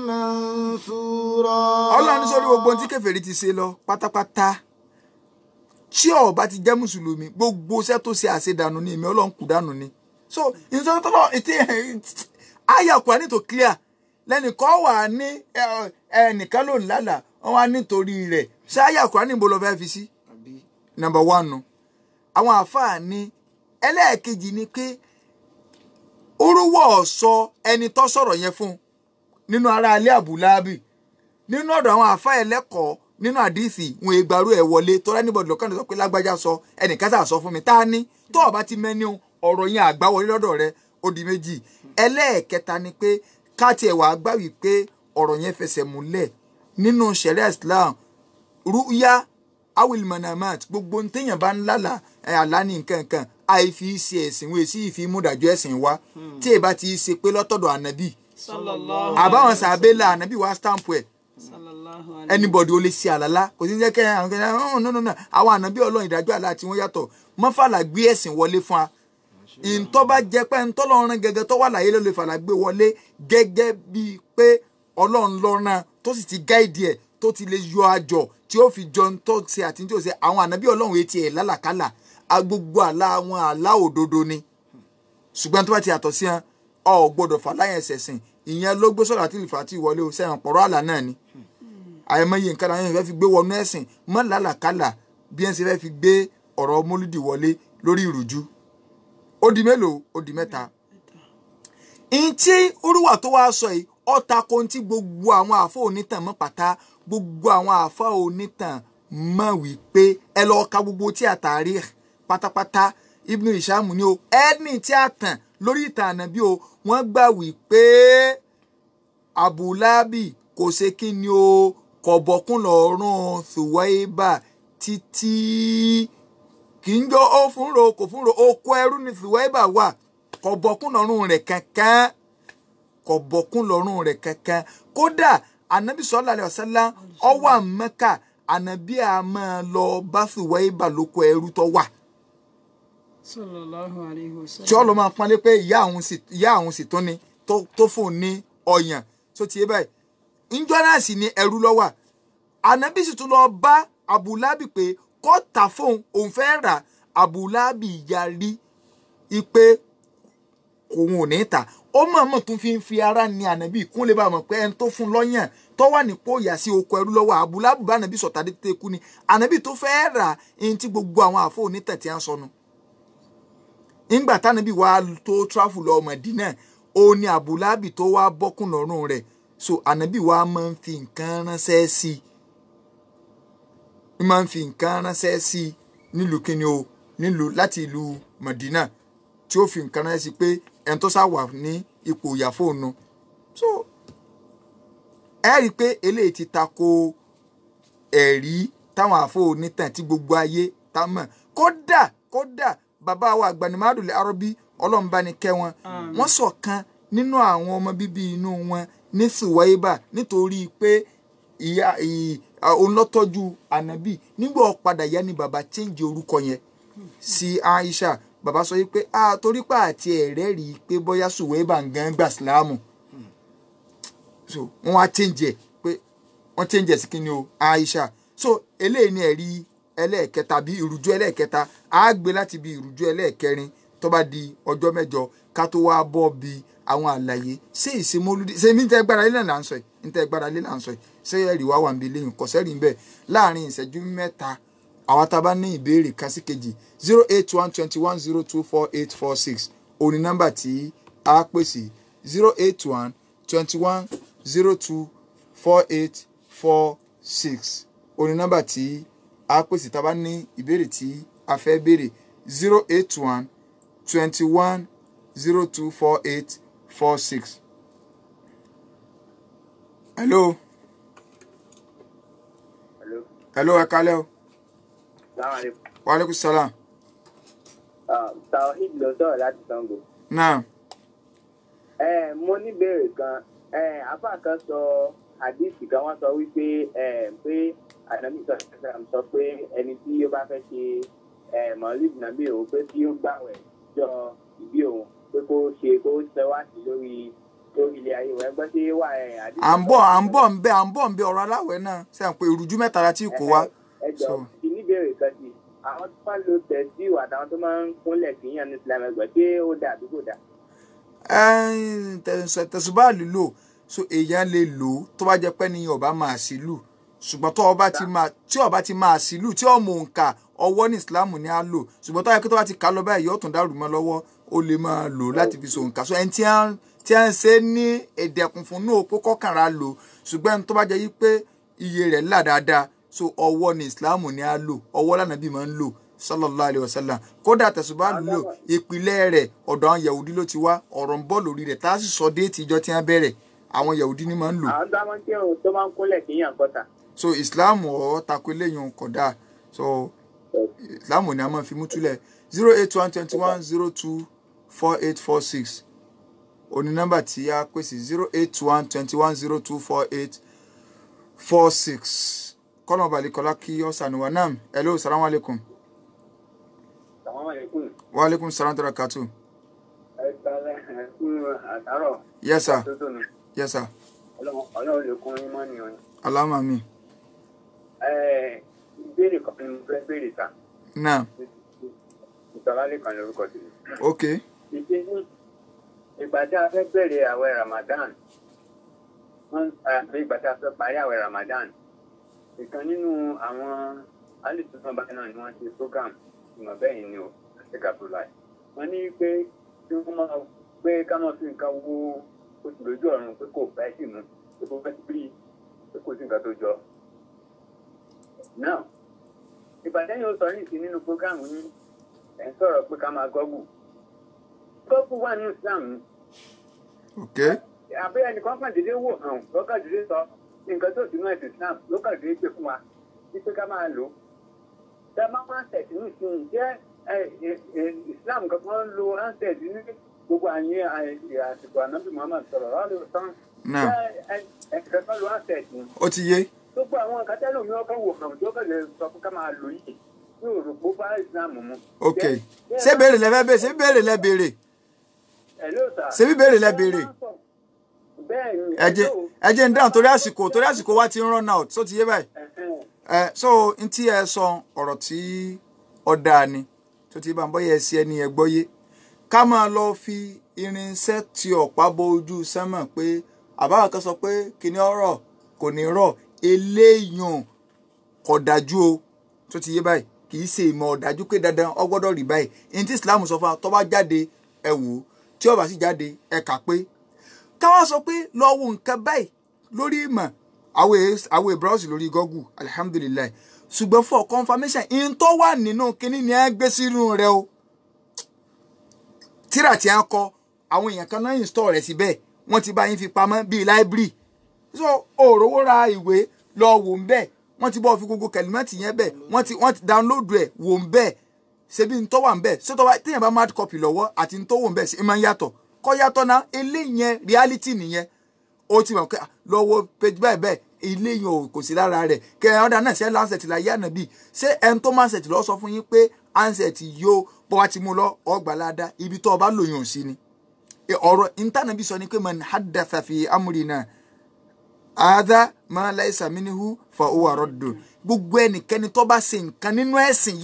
manthura. ọlọ́ni sọ́rí gbogbo tí kèfèrí ti ṣe lọ pátápátá tí ó bá ti jẹ́ mùsùlùmí gbogbo iṣẹ́ tó ṣe àṣedànù ni ìmọ̀ Ọlọ́run kù dànù ni. so ìṣòro tó lọ ètè àyà Kùránì tó clear lẹ́nìkan wà ní ẹnìkan ló ń lálà wọ́n wá nítorí rẹ̀ ṣé àyà Kùránì níbo lọ fẹ́ fi sí. number 1 nu àwọn àfáà ní ẹlẹ́ẹ̀kejì ni pé Urwa sọ ẹni tó sọ̀rọ̀ yẹn fún nínú ará ilé Abu Lahab nínú ọ̀dọ̀ àwọn àfáà ẹlẹ́kọ̀ọ́ nínú àdìsí wọn ìgbàrú ẹ̀ wọlé tó rẹ́ níbọ̀dì lọ́kàn sọ pé lágbájá sọ ẹnìkan sà sọ fún mi tá a ní tó o bá ti mẹ́ni ọ̀rọ̀ yẹn àgbá wọlé lọ́dọ̀ rẹ ó di méjì. ẹlẹ́ẹ̀kẹta ni pé káàtì ẹ̀wà àgbà wí pé ọ̀rọ̀ yẹn fẹsẹ̀ múlẹ̀ nínú ṣẹ̀ríà Islam rúyà awil manamat gbogbo ntẹ̀yàn bá ń lálà àlá ní nǹkan kan àìfi ṣe ẹ̀sìn wẹ̀ sí ìfi múdàjọ́ ẹ̀sìn wa tí ẹ bá ti ṣe pé lọ́tọ̀dọ̀ ànábì àbáwọn sàbẹ́là ànábì wa stamp ẹ̀ anybody ó lè ṣe àlàlá kò sí jẹ́ kẹ́ àwọn ànábì Ọlọ́run ìdájọ́ àlá tí wọ́n yàtọ̀ mọ́fàlà gbé ẹ̀sìn wọlé fún wa ìntọ́ bá jẹ́ pé ntọ́lọ́run gẹ́gẹ́ tó wà láyé ló lè fàlà gbé wọlé gẹ́gẹ́ bíi pé Ọlọ́run lọ́rùn tó sì ti gáìdì ẹ̀ tó ti lè yọ àjọ tí ó fi jọ ntọ́ ṣe àti tí ó ṣe àwọn ànábì Ọlọ́run etí ẹ̀ lálàkálà gbogbo àlá àwọn àlá òdodo ni ṣùgbọ́n tó bá ti yàtọ̀ sí wọn ò gbọ́dọ̀ fàlàyé ṣẹ̀sìn ìyẹn ló gbé sọ̀rọ̀ àti ìfàtí ìwọlé o sẹ́yìn pọ̀rọ̀ àlà náà ni àìmọye nǹkan àwọn èèyàn fẹ́ fi gbé wọnú ẹ̀sìn mọ́ lálàkálà bí ẹ̀ ń ṣe fẹ́ fi gbé ọ̀rọ̀ mólúdì wọlé lórí ìrújú ó di mélòó ó di mẹ́ta. ìntí Urwa tó wá sọ yìí ọ̀tá kò ń tí gbogbo àwọn àfọ onítàn mọ́ pátá gbogbo àwọn àfọ onítàn mọ̀ wípé ẹ lọ́ọ́ ka gbogbo tí a tàrí pátápátá Ibn Hisham ni o ẹni tí a tàn lórí ìtàn ànábì o wọ́n gbà wípé Abu Lahab kò ṣe kí ni o kò bọ́kún lọ́rùn Suwaiba títí kì í jọ ó fúnro kò fúnro oko ẹrú ni Suwaiba wà kò bọ́kún lọ́rùn rẹ̀ kankan kò bọ́kún lọ́rùn rẹ̀ kankan kódà anabi sallallahu alaihi wasallam ó wà Mẹ́kà anabi a máa lọ bá Suwaiba lóko ẹrú tó wà sallallahu alaihi wasallam tí ó lọ máa pọ́nlé pé ìyá àwọn sì tún ni tó fún ní ọyàn tó ti yé báyìí ńjọ́ náà sì ni ẹrú ló wà anabi sì tún lọ bá Abulabi pé kó tà fóun òun fẹ́ rà Abulabi yarí ipe òun ò ní tà ó mọ̀ọ́mọ̀ tún fi ara ní ànábì kún lè bá mọ̀ pé ẹni tó fún lọ́yàn tó wà nípò ìyá sí oko ẹrú lọ́wọ́ Abulabi bá ànábì sọ̀tà dé tẹ́kù ni ànábì tó fẹ́ rà ẹni tí gbogbo àwọn àfọ onítẹ̀ tí a ń sọnù nígbà tánábì wá tó tráfù lọ Mẹdínà ó ní Abulabi tó wá bọ́kùn lọ́rùn rẹ̀ so ànábì wá máa ń fi nǹkan ránṣẹ́ sí i máa ń fi nǹkan ránṣẹ́ sí i nílùú kíni o nílùú láti ìlú Mẹdínà tí ó fi nǹkan ránṣẹ́ sí pé ẹni tó sá wà ní ipò ìyá fóònù so ẹ rí i pé eléyìí ti tako ẹ̀rí táwọn àfọ onítàn tí gbogbo ayé tá mọ̀ kódà bàbá wa Àgbànímádùl Àrọ́bí Ọlọ́run bá ní kẹ́ wọn wọ́n ṣọ̀kan nínú àwọn ọmọ bíbí inú wọn ní Suwaiba nítorí pé ìyá òun ló tọ́jú ànábì nígbà ó padà yá ni bàbá change orúkọ yẹn sí Aisha bàbá sọ pé torí pé àti ẹ̀rẹ́ rí i pé bóyá Suwaiba gan gbà sílámù so wọ́n wá change ẹ̀ pé wọ́n change ẹ̀ sí kíni o Aisha so eléyìí ni ẹ̀rí ẹlẹ́ẹ̀kẹta bí ìrújú ẹlẹ́ẹ̀kẹta á gbé láti bí ìrújú ẹlẹ́ẹ̀kẹrin tó bá di ọjọ́ mẹ́jọ ká tó wá bọ́ bí àwọn àlàyé ṣé ìṣemólúdí ṣé mi ń tẹ́ gbára lé náà là ń sọ yìí ń tẹ́ gbára lé là ń sọ yìí ṣé ẹ̀rí wá wà ń bí lẹ́yìn kọ̀sẹ́rì ń bẹ̀ láàrin ìṣẹ́jú mẹ́ta àwa tá a bá ní ìbéèrè kan sí kejì 08121024846 òní nọ́mbà tí a pè sí 08121024846 òní nọ́mbà tí a pè sí tá a bá ní ìbéèrè tí a fẹ́ béèrè 08121024846. Hello. Hello, ẹ kálẹ́ o. Wa alaikum salam. Tawhid ló sọ̀rọ̀ láti Sango. Náà. Mo ní ìbéèrè kan. Àfáà kan sọ àdìsí kan wọ́n sọ wípé pé ànábì sọ pé ẹni tí ó bá fẹ́ ṣe mọ̀lúdì nàbí òun pé kí ó gbàwẹ̀ jọ ìbí òun pé kó ṣẹwàásí lórí ilé ayé wọn ẹgbẹ́ tí wà àdìsí. à ń bọ̀ ń bẹ ọ̀rọ̀ aláwẹ̀ náà ṣe à ń pe ìrújú mẹ́ta láti kó wa. Ẹjọ́ ìníbèrè kan sí àwọn tó máa ń lo tẹ̀síù àtàwọn tó máa ń kúnlẹ̀ kíyàn ní Islam ẹgbẹ́ tí ó dà àdúgbò dà. tẹ̀sùbá lílò so èèyàn lè lò ó tó bá jẹ́ pé ní ọba máa sí lù ṣùgbọ́n tí ọba ti máa sí lù tí ọmọ òǹkà ọwọ́ ní Islam ní á lò ṣùgbọ́n tó yẹ kí tó bá ti kà lọ báyìí yóò tún dàrú mọ́ lọ́wọ́ ó lè máa lò láti fi so òǹkà so ẹni tí a ń ṣe ní ẹ̀dẹ̀kùn fún náà pé kọ́kànlá lò ṣùgbọ́n tó bá jẹ́ yí pé iye rẹ̀ là dáadáa so ọwọ́ ní Islam ní á lò ọwọ́ lànàbí máa ń lò sallallahu alayhi wa sallam kódà tẹ̀sùbá lò ìpìlẹ̀ rẹ̀ ọ̀dọ̀ àwọn Yahudi ló ti wá ọ̀rọ̀ ń bọ̀ lórí rẹ̀ tá a sì sọ déètì ìjọ tí wọ́n bẹ̀rẹ̀ àwọn Yahudi ni máa ń lò. àwọn tó máa ń kúnlẹ̀ kíyàn kọ́ta. so Islam ọ̀ tako eléyìí kódà so Islam ni a máa fi mú túlẹ̀ 08121024846 òní nọ́mbà tí a pèsè 08121024846 kọ́nà balikọ́lá kí ọ̀sán wa náà hello salamu alaikum. Wa alaikum salam wa barakatuh. Yes sir. Yes sir. Ọlọ́run lè kún yín mọ́ ni ọ̀yìn. Allahumma amin. Ìbéèrè kan ni mo fẹ́ béèrè ta. Náà. Ìtọ́lálẹ̀ kan lórúkọ sí mi. Ok. Ìgbà tí a fẹ́ bẹ̀rẹ̀ àwẹ̀ Ramadan, ìgbà tí a fẹ́ parí àwẹ̀ Ramadan, ìkan nínú àwọn alìsùnmọ̀ báyìí náà ni wọ́n ṣe program ìmọ̀ bẹ́ẹ̀ ni o àti Gabulai. Wọ́n ní pé kí wọ́n máa pé ká máa fi nǹkan wo oṣù lójú ọ̀run pé kò bá sì mú pé kò bá sì bí pé kò sí nǹkan tó jọ. Now, ìbàdàn yóò sọ ní ìsìn nínú program yín ẹ̀ ń sọ̀rọ̀ pé ká máa gọ́gù. Gọ́gù wà ní Islam. Ok. Àbẹ́ ẹnìkan kàn dédé wò hàn lọ́kàn dédé sọ nǹkan tó sínú ẹ̀sìn Islam ló kàn dé pé fún wa wípé ká máa lò ó. Tẹ máa ń handset ní ìsìn jẹ́ Islam kankan ń lo handset ní gbogbo àyè àsìkò ànábì Muhammad sọ̀rọ̀ lọ́wọ́ tán. Ẹ̀ka kan lo handset ni. Ó ti yé. Gbogbo àwọn nǹkan tẹ́lẹ̀ mi ọkọ̀ wò kàn tó kàn lè sọ fún ká máa lò yìí yóò rò pé ó bá Islam mu. Ok. Ṣé béèrè lẹ fẹ́ béèrè? Ṣé béèrè lẹ béèrè? Ṣé bí béèrè lẹ béèrè? Ẹ jẹ́ ń dáhùn torí àsìkò wa ti ń run out. So ti yé báyìí. So n tí ẹ sọ ọ̀rọ̀ tí ọ̀dà ni tó ti bá ń bọ́ yẹ sí ẹni ẹ gbọ́ yé ká máa lọ fi irinṣẹ́ ti ọ̀pá bo ojú sánmọ̀ pé àbáwọ̀ kan sọ pé kíní ọ̀rọ̀ kò ní rọ̀ eléyàn kò dájú o tó ti yé báyìí kì í ṣe ìmọ̀ ọ̀dájú pé dandan ọ gbọ́dọ̀ rí báyìí ní tí Islam sọ fún wa tó bá jáde ẹ wò ó tí ó bá sì jáde ẹ kà pé káwá sọ pé lọ wo nǹkan báyìí lórí ìmọ̀ àwọn browse lórí Google alhamdulillah ṣùgbọ́n for confirmation in tó wà nínú kíní ni ẹ gbé sínú rẹ o tíra tí a ń kọ àwọn èèyàn kan náà install rẹ̀ síbẹ̀ wọ́n ti bá yín fi pamọ́ bíi library so òrówó ra ìwé lọ wò ń bẹ́ẹ̀ wọ́n ti bọ́ fi gbogbo kẹlímẹ́ǹtì yẹn bẹ́ẹ̀ wọ́n ti download ẹ̀ wò ń bẹ́ẹ̀ ṣebí ń tó wà ń bẹ́ẹ̀ ṣé tó bá téèyàn bá hard copy lọ́wọ́ àti ń tó wò ń bẹ́ẹ̀ ṣe máa ń yàtọ̀ kọ́ yàtọ̀ náà eléyẹn reality nìyẹn ó ti mọ̀ pé lọ́wọ́ page báyìí bẹ́ẹ̀ ilé yẹn kò sí lára rẹ̀ kẹ́ ọ̀dà náà ṣe lancet láyé ànábì ṣé ẹni tó lancet lọ sọ fún yín pé lancet yóò bọ́ wá ti mú lọ ọgbà ládàá ibi tó o bá lòyún sí ni ọ̀rọ̀ ìntànàbí sọ ni pé man haddatha fi amrina hadha ma laysa minhu fa huwa raddun gbogbo ẹnikẹ́ni tó bá ṣe nǹkan nínú ẹ̀sìn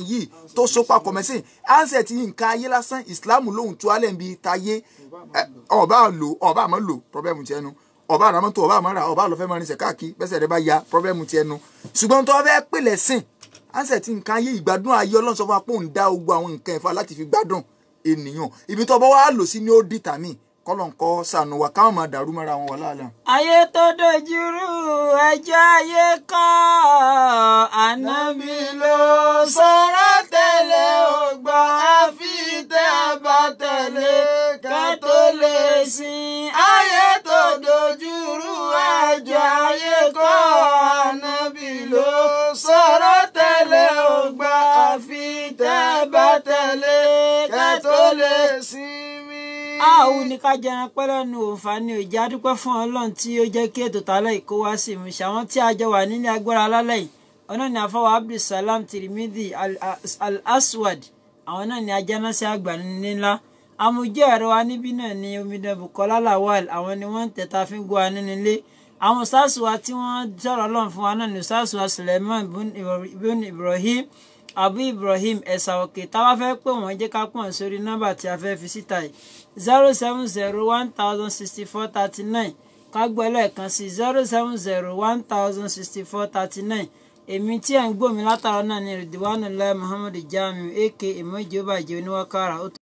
yìí tó so papọ̀ mẹ́sìn lancet yìí nǹkan ayé lásán ìsìláàmù lóhùn tó alẹ́ ń bi tayé ọba àmọ́ lò pọ́bẹ́mù tiẹnu ọba àràmọ́ tó ọba àmọ́ ra ọba àlọ́fẹ́ máa ń ṣe káàkiri bẹ́sẹ̀ rẹ bá ya pọ́bẹ́mù tiẹnu ṣùgbọ́n tó fẹ́ pèlẹ̀ sìn lancet nǹkan ayé ìgbádùn ayé Ọlọ́run sọ fún wa pé òun dá ogun àwọn nǹkan ẹ̀fà láti fi gbádùn ènìyàn ibi tó bá wà lò sí ní ó dìtà míì kọlọ̀nkọ́ sànù wa káwọn máa dàrú mọ́ra wọn wà láàlá. ayé tó dojúrú ẹjọ́ ayé kọ́ ànábì ló sọ̀rọ̀ tẹ́lẹ̀ ó gbà àfi tẹ́ a bá tẹ̀lé ká tó lè sìn. ayé tó dojúrú ẹjọ́ ayé kọ́ ànábì ló sọ̀rọ̀ tẹ́lẹ̀ ó gbà àfi tẹ́ a bá tẹ̀lé ká tó lè sìn. Àwọn ní ká jẹran pẹ́lẹ́ nu òǹfà ni òjá dúpẹ́ fún Ọlọ́run tí ó jẹ́ kí ètò tálẹ̀ ìkó wá sí ìmúṣẹ àwọn tí a jọ wà nílé agbára lálẹ́ yìí ọ̀nà ni àfọwọ́ Abdulsalam Tirimidi Al-Aswad àwọn náà ni ajánásí àgbà nílá amújẹ́ ẹ̀rọ wa níbí náà ni omidan Bukola Lawal àwọn ni wọ́n ń tẹ̀ta fi ń gbọ́ wa nínú ilé àwọn sáàsù wa tí wọ́n sọ̀rọ̀ Ọlọ́run fún wa náà ni sáàsù wa Suleiman ibn Ibrahim Abu Ibrahim ẹ̀sà òkè táwa fẹ́ pè wọ́n jẹ́ ká pọ̀n sórí nọ́mbà tí a fẹ́ fi síta yìí 070-1064-39 kágbọ́ ẹlẹ́ẹ̀kan sí 070-1064-39 èmi tí ẹ̀ ń gbọ́ mi látara náà ni Ridwanullah Muhammad Jamiu aka Emoji Obaje oníwàkàrà ó tó